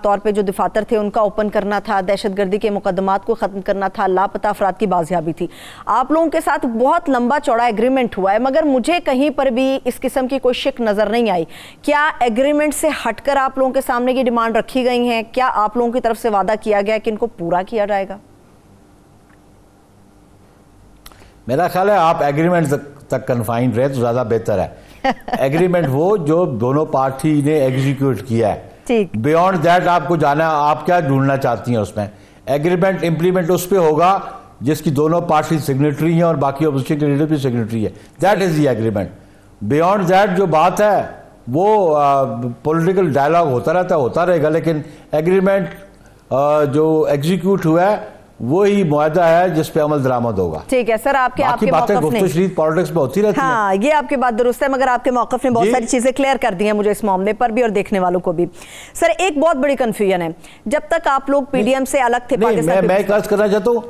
तौर पे जो दफातर थे उनका ओपन करना था, दहशतगर्दी के मुकदमात को ख़त्म करना था, लापता अफराद की बाजियाबी थी। आप लोगों के साथ बहुत लंबा चौड़ा एग्रीमेंट हुआ है, मगर मुझे कहीं पर भी इस किस्म की कोई शिक नज़र नहीं आई। क्या एग्रीमेंट से हटकर आप लोगों के सामने की डिमांड रखी गई हैं? क्या आप लोगों की तरफ से वादा किया गया कि इनको पूरा किया जाएगा? मेरा ख्याल है आप एग्रीमेंट तक कन्फाइंड रहे तो ज्यादा बेहतर है। एग्रीमेंट वो जो दोनों पार्टी ने एग्जीक्यूट किया है, ठीक। बियॉन्ड दैट आपको जाना, आप क्या ढूंढना चाहती हैं उसमें? एग्रीमेंट इंप्लीमेंट उस पर होगा जिसकी दोनों पार्टी सिग्नेटरी हैं और बाकी अपोजिशन के लीडर भी सिग्नेटरी है। That is the agreement. Beyond that जो बात है वो पॉलिटिकल डायलॉग होता रहता है, होता रहेगा, लेकिन एग्रीमेंट जो एग्जीक्यूट हुआ है वही मुआहदा है जिस पे अमल दरामद होगा। ठीक है सर, आपके बातें गुफ्तगू पॉलिटिक्स में होती रहती हैं। हाँ, ये आपकी बात दुरुस्त है, मगर आपके मौक़िफ़ ने बहुत सारी चीजें क्लियर कर दी हैं मुझे इस मामले पर भी और देखने वालों को भी। सर एक बहुत बड़ी कंफ्यूजन है, जब तक आप लोग PDM से अलग थे पाकिस्तान, मैं अर्ज करना चाहता हूँ।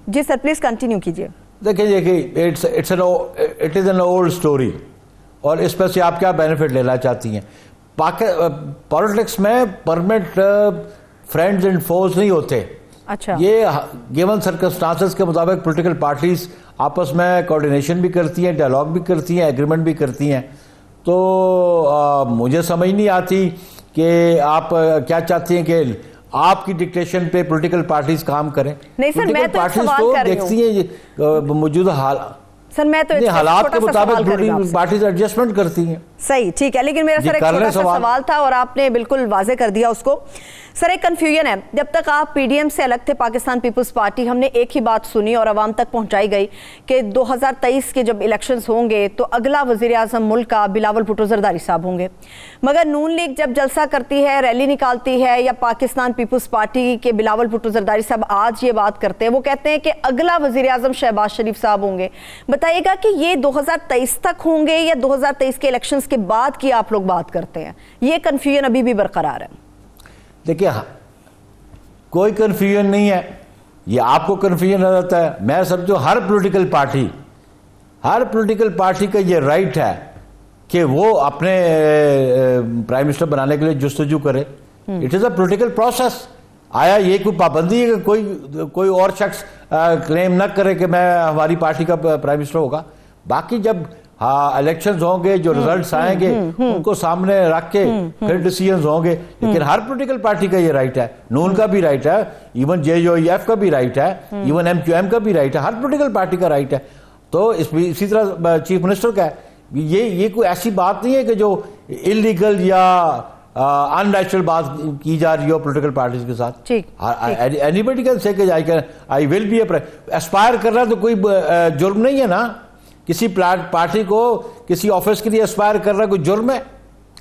जी सर प्लीज कंटिन्यू कीजिए। देखिए it is an old story, और इस पर से आप क्या बेनिफिट लेना चाहती हैं? पॉलिटिक्स में परमानेंट फ्रेंड्स एंड फोर्स नहीं होते। अच्छा। ये गिवन सर्कमस्टांसेस के मुताबिक पॉलिटिकल पार्टीज आपस में कोऑर्डिनेशन भी करती हैं, डायलॉग भी करती हैं, एग्रीमेंट भी करती हैं। तो मुझे समझ नहीं आती कि आप क्या चाहती हैं कि आपकी डिक्टेशन पे पॉलिटिकल पार्टीज काम करें। नहीं सर, मैं तो सवाल कर रही हूं। देखती हैं मौजूदा हाल, सर मैं तो हालात के मुताबिक पार्टीज एडजस्टमेंट करती हैं। सही, ठीक है, लेकिन मेरा सर एक छोटा सा सवाल था और आपने बिल्कुल वाजे कर दिया उसको। सर एक कंफ्यूजन है, जब तक आप PDM से अलग थे पाकिस्तान पीपल्स पार्टी, हमने एक ही बात सुनी और आवाम तक पहुंचाई गई कि 2023 के जब इलेक्शंस होंगे तो अगला वजीर आज़म मुल्क का बिलावल भुट्टो जरदारी साहब होंगे। मगर नून लीग जब जलसा करती है, रैली निकालती है, या पाकिस्तान पीपल्स पार्टी के बिलावल भुट्टो जरदारी साहब आज ये बात करते हैं, वो कहते हैं कि अगला वजीर आज़म शहबाज शरीफ साहब होंगे। बताइएगा कि ये 2023 तक होंगे या 2023 के इलेक्शंस के बाद की आप लोग बात करते हैं? ये कंफ्यूजन अभी भी बरकरार है। देखिए कोई कन्फ्यूजन नहीं है, ये आपको कन्फ्यूजन हो जाता है। मैं समझो हर पॉलिटिकल पार्टी का ये राइट है कि वो अपने प्राइम मिनिस्टर बनाने के लिए जुस्तजू करे। It is a political process. आया ये कोई पाबंदी है कि कोई और शख्स क्लेम न करे कि मैं हमारी पार्टी का प्राइम मिनिस्टर होगा? बाकी जब इलेक्शंस होंगे, जो रिजल्ट्स आएंगे उनको सामने रख के फिर डिसीजंस होंगे। लेकिन हर पॉलिटिकल पार्टी का ये राइट है, नून का भी राइट है, इवन JOEF का भी राइट है, इवन MQM का भी राइट है, हर पॉलिटिकल पार्टी का राइट है। तो इसी तरह चीफ मिनिस्टर का है। ये कोई ऐसी बात नहीं है कि जो इलीगल या अननेचुरल बात की जा रही हो पॉलिटिकल पार्टीज के साथ। Anybody can say I will be Aspire कर रहा तो कोई जुर्म नहीं है ना। किसी पार्टी को किसी ऑफिस के लिए एस्पायर कर रहा कोई जुर्म है?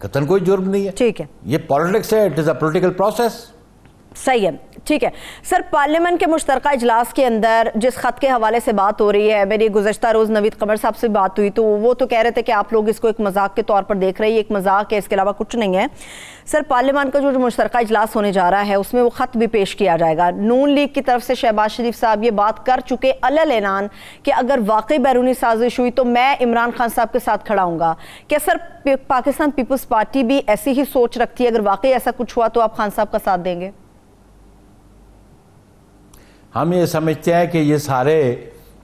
कतन कोई जुर्म नहीं है। ठीक है, ये पॉलिटिक्स है, it is a political process. सही है, ठीक है सर। पार्लियामेंट के मुश्तरका इजलास के अंदर जिस खत के हवाले से बात हो रही है, मेरी गुज़श्ता रोज़ नवीद कमर साहब से बात हुई तो वो तो कह रहे थे कि आप लोग इसको एक मजाक के तौर पर देख रहे हैं, एक मजाक है, इसके अलावा कुछ नहीं है। सर पार्लियामेंट का जो मुश्तरका इजलास होने जा रहा है उसमें वो खत भी पेश किया जाएगा। नून लीग की तरफ से शहबाज शरीफ साहब ये बात कर चुके अलल ऐलान कि अगर वाकई बैरूनी साजिश हुई तो मैं इमरान खान साहब के साथ खड़ा हूँगा। क्या सर पाकिस्तान पीपल्स पार्टी भी ऐसी ही सोच रखती है? अगर वाकई ऐसा कुछ हुआ तो आप खान साहब का साथ देंगे? हम ये समझते हैं कि ये सारे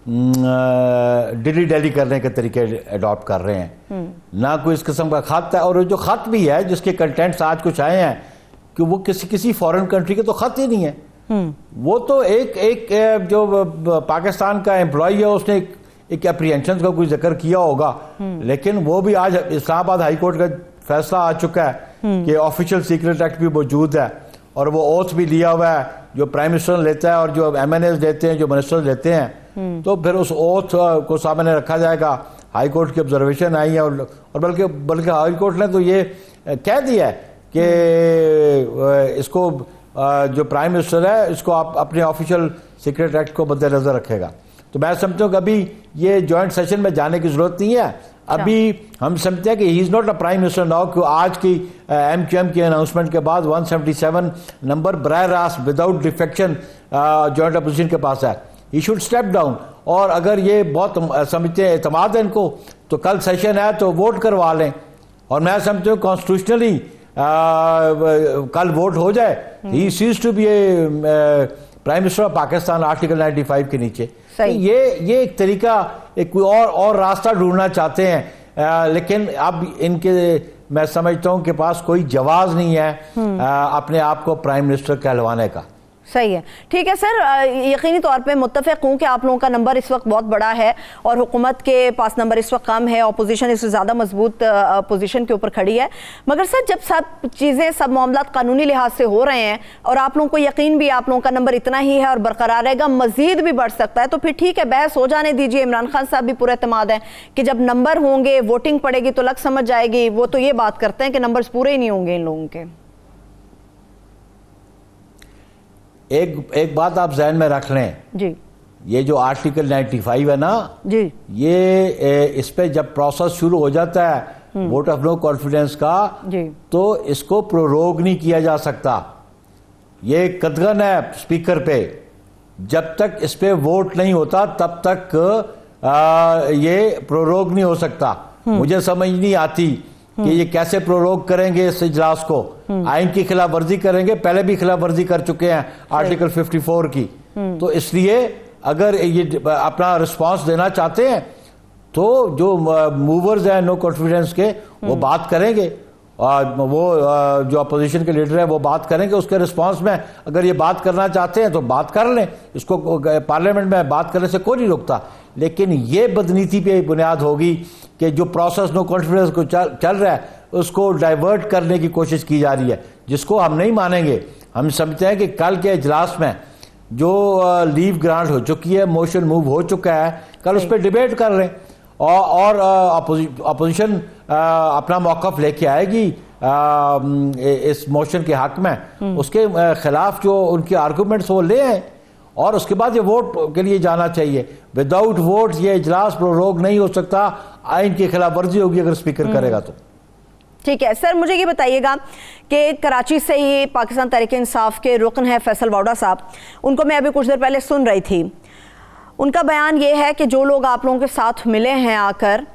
डिली डैली करने के तरीके अडॉप्ट कर रहे हैं। ना कोई इस किस्म का खत है, और जो खत भी है जिसके कंटेंट्स आज कुछ आए हैं कि वो किसी फॉरेन कंट्री के तो खत ही नहीं है। वो तो एक जो पाकिस्तान का एम्प्लॉय है उसने एक एप्रीहेंशन का कोई जिक्र किया होगा, लेकिन वो भी आज इस्लामाबाद हाई कोर्ट का फैसला आ चुका है कि ऑफिशियल सीक्रेट एक्ट भी मौजूद है और वो ओथ भी लिया हुआ है जो प्राइम मिनिस्टर लेता है और जो MNAs लेते हैं, जो मिनिस्टर लेते हैं। तो फिर उस ओथ को सामने रखा जाएगा। हाई कोर्ट की ऑब्जर्वेशन आई है और बल्कि हाई कोर्ट ने तो ये कह दिया है कि इसको जो प्राइम मिनिस्टर है इसको आप अपने ऑफिशियल सीक्रेट एक्ट को मद्देनजर रखेगा। तो मैं समझता हूँ कि अभी ये जॉइंट सेशन में जाने की जरूरत नहीं है। अभी हम समझते हैं कि he is not a prime minister now, कि आज की MQM की अनाउंसमेंट के बाद 177 नंबर बराह रास्त विदाउट डिफेक्शन जॉइंट अपोजिशन के पास है। ही शुड स्टेप डाउन, और अगर ये बहुत समझते हैं एतमाद है इनको, तो कल सेशन है तो वोट करवा लें। और मैं समझता हूँ कॉन्स्टिट्यूशनली कल वोट हो जाए। He ceases to be prime minister of Pakistan article 95 के नीचे। ये एक तरीका, एक कोई और रास्ता ढूंढना चाहते हैं, लेकिन अब इनके मैं समझता हूं कि पास कोई जवाब नहीं है अपने आप को प्राइम मिनिस्टर कहलवाने का। सही है, ठीक है सर, यकीनी तौर पे मुत्तफ़िक़ हूँ कि आप लोगों का नंबर इस वक्त बहुत बड़ा है और हुकूमत के पास नंबर इस वक्त कम है, अपोजिशन इससे ज़्यादा मजबूत पोजीशन के ऊपर खड़ी है। मगर सर जब सब चीज़ें, सब मामला कानूनी लिहाज से हो रहे हैं और आप लोगों को यकीन भी आप लोगों का नंबर इतना ही है और बरकरार रहेगा, मजीद भी बढ़ सकता है, तो फिर ठीक है, बहस हो जाने दीजिए। इमरान खान साहब भी पूरा एतमाद है कि जब नंबर होंगे, वोटिंग पड़ेगी तो लग समझ जाएगी। वो तो ये बात करते हैं कि नंबर्स पूरे ही नहीं होंगे इन लोगों के। एक बात आप जहन में रख लें जी, ये जो आर्टिकल 95 है ना जी, ये इस पे जब प्रोसेस शुरू हो जाता है वोट ऑफ नो कॉन्फिडेंस का जी, तो इसको प्रोरोग नहीं किया जा सकता। ये कदगन है स्पीकर पे, जब तक इस पे वोट नहीं होता तब तक ये प्रोरोग नहीं हो सकता। मुझे समझ नहीं आती कि ये कैसे प्रोरोग करेंगे इस इजलास को। आइन की खिलाफ वर्जी करेंगे, पहले भी खिलाफ वर्जी कर चुके हैं आर्टिकल 54 की। तो इसलिए अगर ये अपना रिस्पांस देना चाहते हैं तो जो मूवर्स हैं नो कॉन्फिडेंस के वो बात करेंगे, वो जो अपोजिशन के लीडर है वो बात करेंगे। उसके रिस्पांस में अगर ये बात करना चाहते हैं तो बात कर लें, इसको पार्लियामेंट में बात करने से कोई नहीं रोकता। लेकिन ये बदनीति पे बुनियाद होगी कि जो प्रोसेस नो कॉन्फिडेंस को चल रहा है उसको डाइवर्ट करने की कोशिश की जा रही है, जिसको हम नहीं मानेंगे। हम समझते हैं कि कल के इजलास में जो लीव ग्रांट हो चुकी है, मोशन मूव हो चुका है, कल उस पर डिबेट कर रहे हैं और अपोजिशन अपना मौक़िफ़ लेके आएगी इस मोशन के हक में। उसके खिलाफ जो उनके आर्गूमेंट्स वो ले आए और उसके बाद ये वोट के लिए जाना चाहिए। विदाउट वोट ये इजलास प्रोरोग नहीं हो सकता, आइन की खिलाफ वर्जी होगी अगर स्पीकर करेगा तो। ठीक है सर, मुझे ये बताइएगा कि कराची से ही पाकिस्तान तहरीक इंसाफ के रुकन है फैसल वाडा साहब, उनको मैं अभी कुछ देर पहले सुन रही थी। उनका बयान ये है कि जो लोग आप लोगों के साथ मिले हैं आकर,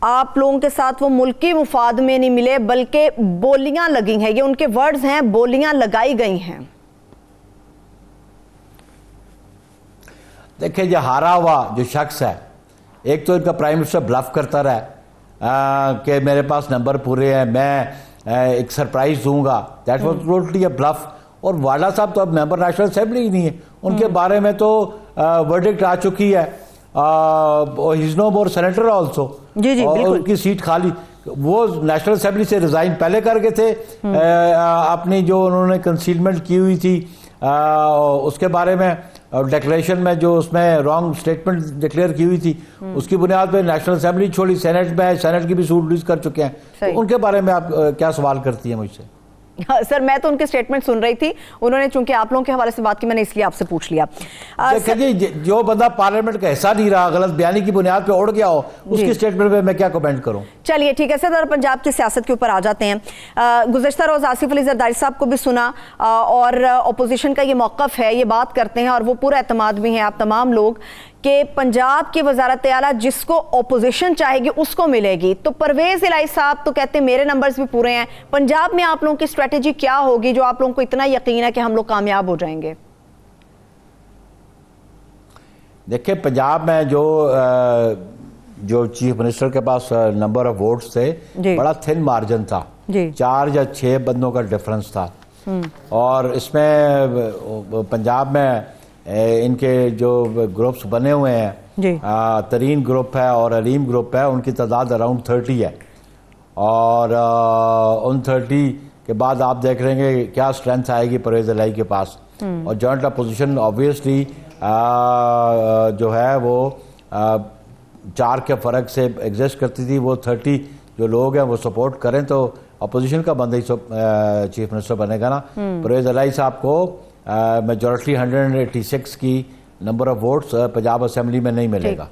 आप लोगों के साथ वो मुल्की मुफाद में नहीं मिले बल्कि बोलियां लगी हैं। ये उनके वर्ड्स हैं, बोलियां लगाई गई हैं। देखिए, जो हारा हुआ जो शख्स है, एक तो इनका प्राइम मिनिस्टर ब्लफ करता रहा कि मेरे पास नंबर पूरे हैं, मैं एक सरप्राइज दूंगा। That was totally a bluff. और वाडा साहब तो अब मेंबर नेशनल असेंबली ही नहीं है, उनके बारे में तो वर्डिक्ट आ चुकी है। He is no more senator also. जी जी, बिल्कुल। उनकी सीट खाली, वो नेशनल असेंबली से रिजाइन पहले करके थे। अपनी जो उन्होंने कंसीलमेंट की हुई थी उसके बारे में डिक्लेरेशन में जो उसमें रॉन्ग स्टेटमेंट डिक्लेयर की हुई थी, उसकी बुनियाद पे नेशनल असेंबली छोड़ी, सेनेट में सेनेट की भी सूट रिलीज कर चुके हैं। तो उनके बारे में आप क्या सवाल करती हैं मुझसे? सर मैं तो उनके स्टेटमेंट सुन रही थी, उन्होंने चूंकि आप लोगों के हवाले से बात की, मैंने इसलिए आपसे पूछ लिया। जो बंदा पार्लियामेंट का हिस्सा नहीं रहा, गलत बयानी की बुनियाद पे उड़ गया हो, उसकी स्टेटमेंट पे मैं क्या कमेंट करूं? चलिए ठीक है सर, पंजाब की सियासत के ऊपर आ जाते हैं। गुज़श्ता रोज आसिफ अली जरदारी साहब को भी सुना और अपोजिशन का ये मौक़िफ़ है, ये बात करते हैं और वो पूरा एतमाद भी है आप तमाम लोग कि पंजाब की वजारत आला जिसको ओपोजिशन चाहेगी उसको मिलेगी। तो परवेज इलाही साहब तो कहते हैं मेरे नंबर्स भी पूरे हैं। पंजाब में आप लोगों की स्ट्रेटेजी क्या होगी जो आप लोगों को इतना यकीन है कि हम लोग कामयाब हो जाएंगे? देखिए, पंजाब में जो चीफ मिनिस्टर के पास नंबर ऑफ वोट्स थे, बड़ा थिन मार्जिन था, 4 या 6 बंदों का डिफरेंस था। और इसमें पंजाब में इनके जो ग्रुप्स बने हुए हैं, तरीन ग्रुप है और अलीम ग्रुप है, उनकी तादाद अराउंड 30 है। और उन 30 के बाद आप देख रहे हैं क्या स्ट्रेंथ आएगी परवेज इलाही के पास। और जॉइंट अपोजिशन ऑब्वियसली जो है वो 4 के फ़र्क से एग्जिस्ट करती थी। वो 30 जो लोग हैं वो सपोर्ट करें तो अपोजिशन का बंदा ही चीफ मिनिस्टर बनेगा ना। परवेज इलाही साहब को मेजॉरिटी 186 की number of votes Punjab assembly में नहीं मिलेगा।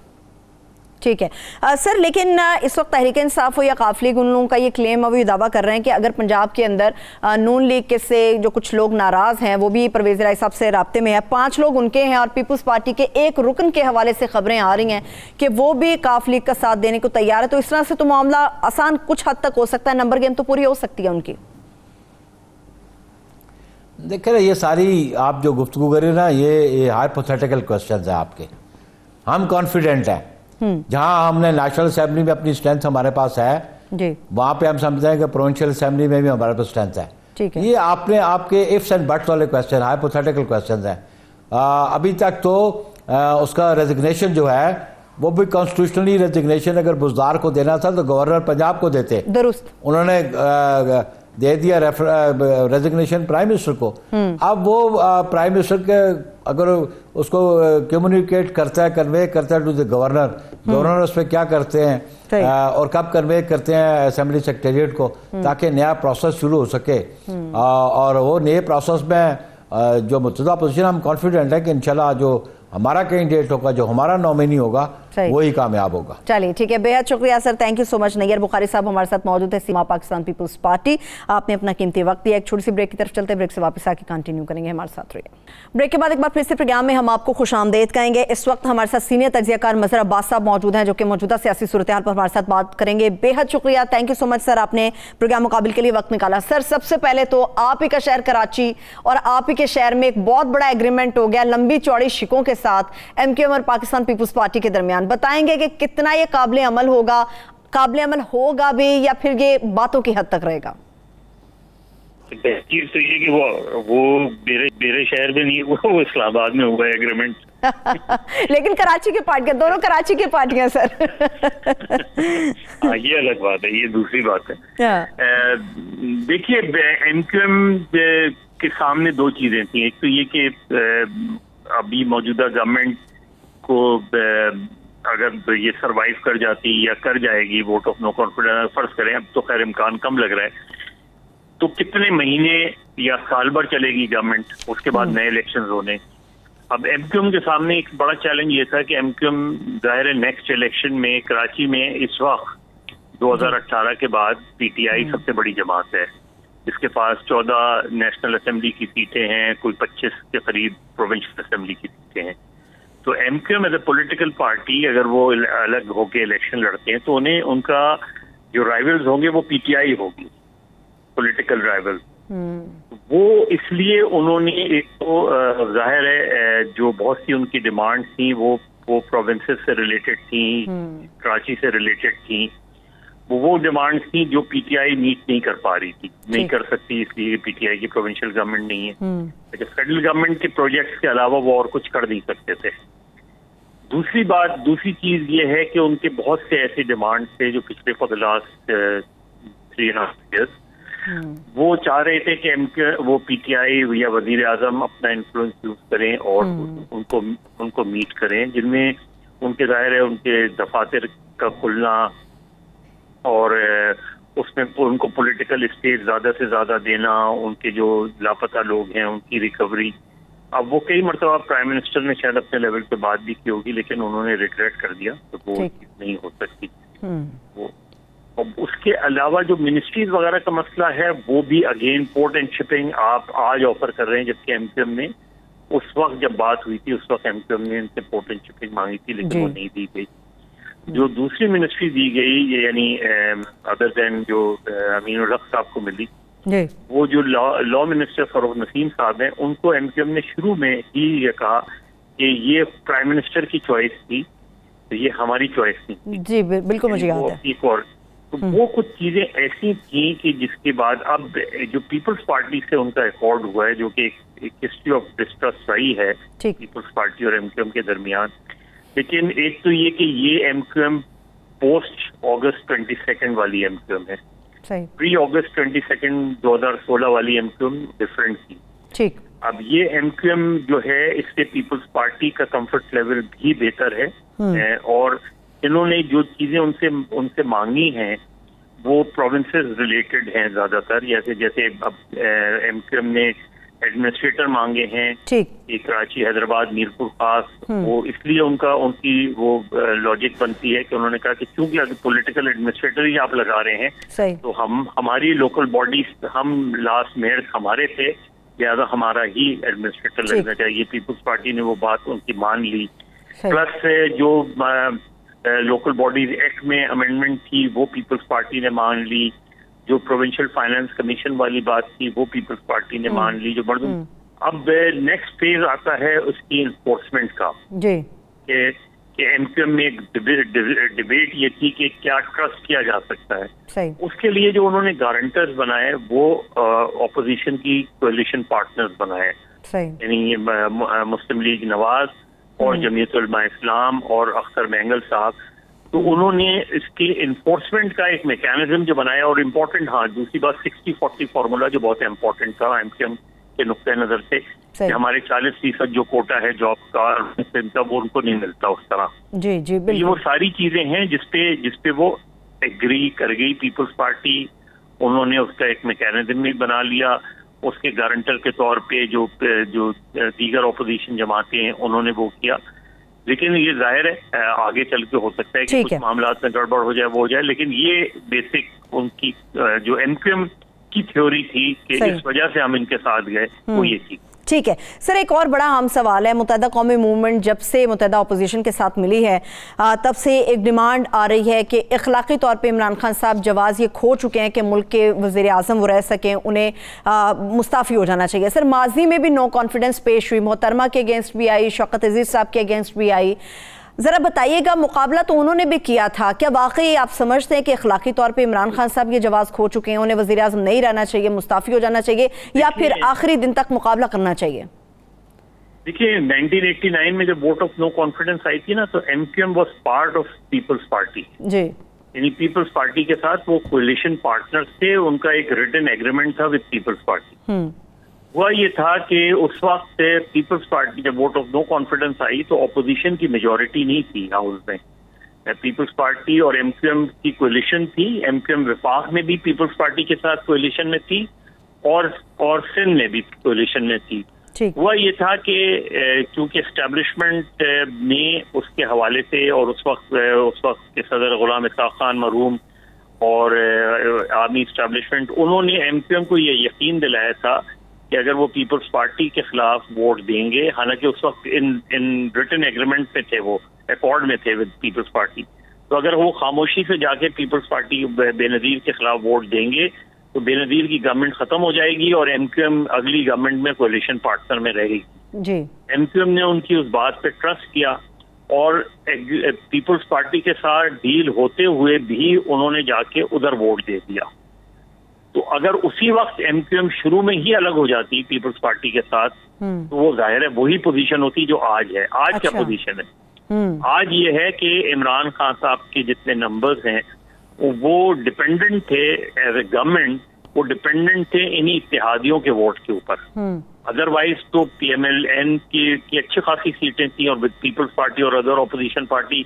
ठीक है सर, लेकिन इस वक्त तहरीक इंसाफ हो या काफ लीग, उन लोगों का ये क्लेम अभी दावा कर रहे हैं कि अगर पंजाब के अंदर नून लीग के से जो कुछ लोग नाराज हैं वो भी परवेज इलाही साहब से राब्ते में है, 5 लोग उनके हैं और पीपल्स पार्टी के एक रुकन के हवाले से खबरें आ रही हैं कि वो भी काफ लीग का साथ देने को तैयार है। तो इस तरह से तो मामला आसान कुछ हद तक हो सकता है, नंबर गेम तो पूरी हो सकती है उनकी। देखिए ये सारी आप जो गुफ्तगू करें ना, ये हाइपोथेटिकल क्वेश्चन है आपके। हम कॉन्फिडेंट हैं जहां हमने नेशनल असेंबली में अपनी स्ट्रेंथ हमारे पास है जी, वहां पे हम समझते हैं कि प्रोविंशियल असेंबली में भी हमारे पास स्ट्रेंथ है। ठीक है, ये आपके इफ्स एंड बट्स वाले क्वेश्चन, हाइपोथेटिकल क्वेश्चन हैं। अभी तक तो उसका रेजिग्नेशन जो है वो भी कॉन्स्टिट्यूशनली रेजिग्नेशन अगर बुजदार को देना था तो गवर्नर पंजाब को देते, दुरुस्त उन्होंने दे दिया रेजिग्नेशन प्राइम मिनिस्टर को। अब वो प्राइम मिनिस्टर के अगर उसको कम्युनिकेट करता है, कन्वे करता है टू द गवर्नर, गवर्नर उस पर क्या करते हैं और कब कन्वे करते हैं असेंबली सेक्रेटेरिएट को, ताकि नया प्रोसेस शुरू हो सके। और वो नए प्रोसेस में जो मुतदा पोजीशन, हम कॉन्फिडेंट है कि इंशाल्लाह जो हमारा कैंडिडेट होगा, जो हमारा नॉमिनी होगा, वही कामयाब होगा। चलिए ठीक है, बेहद शुक्रिया sir, thank you so much. Nayyar Bukhari साहब हमारे साथ मौजूद है, सीमा पाकिस्तान पीपल्स पार्टी। आपने अपना कीमती वक्त दिया। एक छोटी सी ब्रेक की तरफ चलते, ब्रेक से वापस आके कंटिन्यू करेंगे, हमारे साथ रहिए। ब्रेक के बाद एक बार फिर से प्रोग्राम में हम आपको खुशामदीद कहेंगे। इस वक्त हमारे साथ सीनियर तज्जियाकार मजहर अब्बास साहब मौजूद हैं, जो कि मौजूदा सियासी सूरत हाल पर हमारे साथ बात करेंगे। बेहद शुक्रिया, thank you so much sir, आपने प्रोग्राम मुकाबिल के लिए वक्त निकाला। सर सबसे पहले तो आप ही का शहर कराची और आप ही के शहर में एक बहुत बड़ा एग्रीमेंट हो गया लंबी चौड़ी शिकों के साथ एमक्यूएम और पाकिस्तान पीपल्स पार्टी के दरमियान। बताएंगे कि कितना ये काबिल अमल होगा भी, या फिर ये बातों की हद तक रहेगा? चीज तो ये कि वो मेरे शहर में नहीं हुआ, वो इस्लामाबाद में हुआ एग्रीमेंट। लेकिन कराची के पार्टियां, दोनों कराची के पार्टियां सर। हाँ ये अलग बात है, ये दूसरी बात है। देखिए एमक्यूएम के सामने दो चीजें थी। एक तो ये कि अभी मौजूदा गवर्नमेंट को अगर ये सरवाइव कर जाती या कर जाएगी वोट ऑफ नो कॉन्फिडेंस, फर्ज करें, अब तो खैर इम्कान कम लग रहा है, तो कितने महीने या साल भर चलेगी गवर्नमेंट, उसके बाद नए इलेक्शन होने। अब एमक्यूएम के सामने एक बड़ा चैलेंज ये था कि एमक्यूएम जाहिर है नेक्स्ट इलेक्शन में कराची में इस वक्त 2018 के बाद पीटीआई सबसे बड़ी जमात है, जिसके पास 14 नेशनल असेंबली की सीटें हैं, कोई 25 के करीब प्रोविंशियल असेंबली की सीटें हैं। तो MQM as a political party अगर वो अलग होके इलेक्शन लड़ते हैं तो उन्हें उनका जो राइवल्स होंगे वो पीटीआई होगी, पॉलिटिकल राइवल। वो इसलिए उन्होंने एक तो जाहिर है जो बहुत सी उनकी डिमांड थी वो प्रोविंसेस से रिलेटेड थी, कराची से रिलेटेड थी, वो डिमांड्स थी जो पीटीआई मीट नहीं कर पा रही थी, नहीं कर सकती, इसलिए पीटीआई की प्रोविंशियल गवर्नमेंट नहीं है। लेकिन फेडरल गवर्नमेंट के प्रोजेक्ट्स के अलावा वो और कुछ कर नहीं सकते थे। दूसरी चीज ये है कि उनके बहुत से ऐसे डिमांड थे जो पिछले फॉर द लास्ट 3.5 years वो चाह रहे थे कि वो पीटीआई या वजीर आजम अपना इन्फ्लुएंस यूज करें और उनको मीट करें, जिनमें उनके जाहिर है उनके दफातर का खुलना और उसमें उनको पॉलिटिकल स्टेज ज्यादा से ज्यादा देना, उनके जो लापता लोग हैं उनकी रिकवरी। अब वो कई मरतबा प्राइम मिनिस्टर ने शायद अपने लेवल पे बात भी की होगी, लेकिन उन्होंने रिग्रेट कर दिया, तो वो नहीं हो सकती वो। और उसके अलावा जो मिनिस्ट्रीज वगैरह का मसला है वो भी अगेन पोर्ट एंड शिपिंग आप आज ऑफर कर रहे हैं, जबकि एमक्यूएम ने उस वक्त जब बात हुई थी उस वक्त एमक्यूएम ने इनसे पोर्ट एंड शिपिंग मांगी थी, लेकिन वो नहीं दी गई। जो दूसरी मिनिस्ट्री दी गई यानी अदर देन जो अमीनुल हक साहब को मिली, वो जो लॉ मिनिस्टर फरूख नसीम साहब हैं, उनको एमक्यूएम ने शुरू में ही ये कहा कि ये प्राइम मिनिस्टर की चॉइस थी, तो ये हमारी चॉइस नहीं थी। जी बिल्कुल मुझे याद है। तो वो कुछ चीजें ऐसी थी कि जिसके बाद अब जो पीपल्स पार्टी से उनका एकॉर्ड हुआ है, जो कि एक हिस्ट्री ऑफ डिस्ट्रस्ट रही है पीपल्स पार्टी और एमक्यूएम के दरमियान। लेकिन एक तो ये कि ये एमक्यूएम पोस्ट अगस्त 22 वाली एमक्यूएम है, प्री अगस्त 22 2016 वाली एमक्यूएम डिफरेंट थी। ठीक, अब ये एमक्यूएम जो है इससे पीपल्स पार्टी का कंफर्ट लेवल भी बेहतर है और इन्होंने जो चीजें उनसे मांगी हैं वो प्रोविंसेस रिलेटेड हैं ज्यादातर, जैसे अब एमक्यूएम ने एडमिनिस्ट्रेटर मांगे हैं कराची, हैदराबाद, मीरपुर खास। वो इसलिए उनकी वो लॉजिक बनती है कि उन्होंने कहा कि चूंकि अगर पॉलिटिकल एडमिनिस्ट्रेटर ही आप लगा रहे हैं तो हमारी लोकल बॉडीज, हम लास्ट मेयर हमारे थे, लिहाजा हमारा ही एडमिनिस्ट्रेटर लगना चाहिए। पीपल्स पार्टी ने वो बात उनकी मान ली। प्लस जो लोकल बॉडीज एक्ट में अमेंडमेंट थी वो पीपल्स पार्टी ने मान ली। जो प्रोविंशियल फाइनेंस कमीशन वाली बात थी वो पीपल्स पार्टी ने मान ली। जो अब नेक्स्ट फेज आता है उसकी इन्फोर्समेंट का कि एमक्यूएम में एक डिबेट ये थी कि क्या ट्रस्ट किया जा सकता है। उसके लिए जो उन्होंने गारंटर्स बनाए वो ऑपोजिशन की कोalition पार्टनर्स बनाए, यानी मुस्लिम लीग नवाज और जमीयत उलमा इस्लाम और अख्तर मैंगल साहब। तो उन्होंने इसके इन्फोर्समेंट का एक मैकेनिज्म जो बनाया। और इम्पोर्टेंट, हाँ, दूसरी बात 60-40 फार्मूला जो बहुत इम्पोर्टेंट था एमक्यूएम के नुक्ते नजर से, कि हमारे 40% जो कोटा है जॉब का वो उनको नहीं मिलता उस तरह। जी ये वो सारी चीजें हैं जिसपे वो एग्री कर गई पीपल्स पार्टी। उन्होंने उसका एक मैकेनिज्म भी बना लिया। उसके गारंटर के तौर पे जो दीगर ऑपोजिशन जमातें हैं उन्होंने वो किया। लेकिन ये जाहिर है आगे चल के हो सकता है कि कुछ मामला में गड़बड़ हो जाए, वो हो जाए। लेकिन ये बेसिक उनकी जो एमक्यूएम की थ्योरी थी कि इस वजह से हम इनके साथ गए, वो ये थी। ठीक है सर, एक और बड़ा अहम सवाल है। मुत्तहिदा कौमी मूवमेंट जब से मुत्तहिदा अपोजिशन के साथ मिली है तब से एक डिमांड आ रही है कि अखलाकी तौर पे इमरान खान साहब जवाज़ ये खो चुके हैं कि मुल्क के वज़ीर आज़म वो रह सकें, उन्हें मुस्ताफ़ी हो जाना चाहिए। सर माजी में भी नो कॉन्फिडेंस पेश हुई, मोहतरमा के अगेंस्ट भी आई, शौकत अजीज़ साहब के अगेंस्ट भी आई। ज़रा बताइएगा, मुकाबला तो उन्होंने भी किया था, क्या वाकई आप समझते हैं कि अखलाकी तौर पे इमरान खान साहब ये जवाज़ खो चुके हैं, उन्हें वज़ीर आज़म नहीं रहना चाहिए, मुस्ताफ़ी हो जाना चाहिए, या फिर आखिरी दिन तक मुकाबला करना चाहिए? देखिए 1989 में जब वोट ऑफ नो कॉन्फिडेंस आई थी ना, तो MQM was part of Peoples Party जी, यानी पीपल्स पार्टी के साथ वो कोalition पार्टनर्स थे। उनका एक रिटन एग्रीमेंट था विद पीपल्स पार्टी। हुआ ये था कि उस वक्त पीपल्स पार्टी जब वोट ऑफ नो कॉन्फिडेंस आई तो ऑपोजिशन की मेजोरिटी नहीं थी हाउस में। पीपल्स पार्टी और एमक्यूएम की कोalition थी। एमक्यूएम विफाक में भी पीपल्स पार्टी के साथ कोalition में थी और सिंध में भी कोalition में थी। हुआ ये था कि चूंकि एस्टेब्लिशमेंट में उसके हवाले से और उस वक्त के सदर गुलाम इसाक खान मरहूम और आर्मी एस्टेब्लिशमेंट, उन्होंने एमक्यूएम को ये यकीन दिलाया था कि अगर वो पीपल्स पार्टी के खिलाफ वोट देंगे, हालांकि उस वक्त इन रिटन एग्रीमेंट में थे, वो अकॉर्ड में थे विद पीपल्स पार्टी, तो अगर वो खामोशी से जाके पीपल्स पार्टी बेनजीर के खिलाफ वोट देंगे तो बेनजीर की गवर्नमेंट खत्म हो जाएगी और एमक्यूएम अगली गवर्नमेंट में कोalition पार्टनर में रहेगी जी। एमक्यूएम ने उनकी उस बात पे ट्रस्ट किया और पीपल्स पार्टी के साथ डील होते हुए भी उन्होंने जाके उधर वोट दे दिया। तो अगर उसी वक्त एमक्यूएम शुरू में ही अलग हो जाती पीपल्स पार्टी के साथ तो वो जाहिर है वही पोजीशन होती जो आज है। आज क्या पोजीशन है? आज ये है कि इमरान खान साहब के जितने नंबर्स हैं वो डिपेंडेंट थे एज ए गवर्नमेंट, वो डिपेंडेंट थे इन्हीं इत्तेहादियों के वोट के ऊपर। अदरवाइज तो PMLN की अच्छी खासी सीटें थी और विद पीपल्स पार्टी और अदर ऑपोजिशन पार्टी,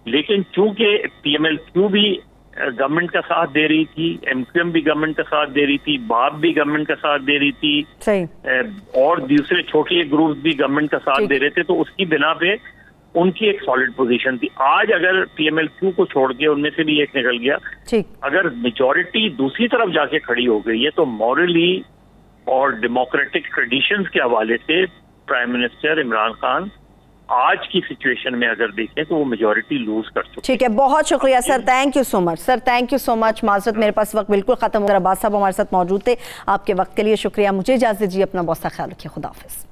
लेकिन चूंकि PMLQ भी गवर्नमेंट का साथ दे रही थी, एमक्यूएम भी गवर्नमेंट का साथ दे रही थी, बाप भी गवर्नमेंट का साथ दे रही थी और दूसरे छोटे ग्रुप भी गवर्नमेंट का साथ दे रहे थे, तो उसकी बिना पे उनकी एक सॉलिड पोजीशन थी। आज अगर PMLQ को छोड़ के उनमें से भी एक निकल गया, अगर मेजॉरिटी दूसरी तरफ जाके खड़ी हो गई है तो मॉरली और डेमोक्रेटिक ट्रेडिशंस के हवाले से प्राइम मिनिस्टर इमरान खान आज की सिचुएशन में अगर देखें तो वो मेजॉरिटी लूज कर चुके। ठीक है, बहुत शुक्रिया sir, thank you so much sir, thank you so much. माजरत मेरे पास वक्त बिल्कुल खत्म हो गया। अब्बास साहब हमारे साथ मौजूद थे, आपके वक्त के लिए शुक्रिया। मुझे इजाजत दीजिए, अपना बहुत सा ख्याल रखिए, खुदा हाफिज।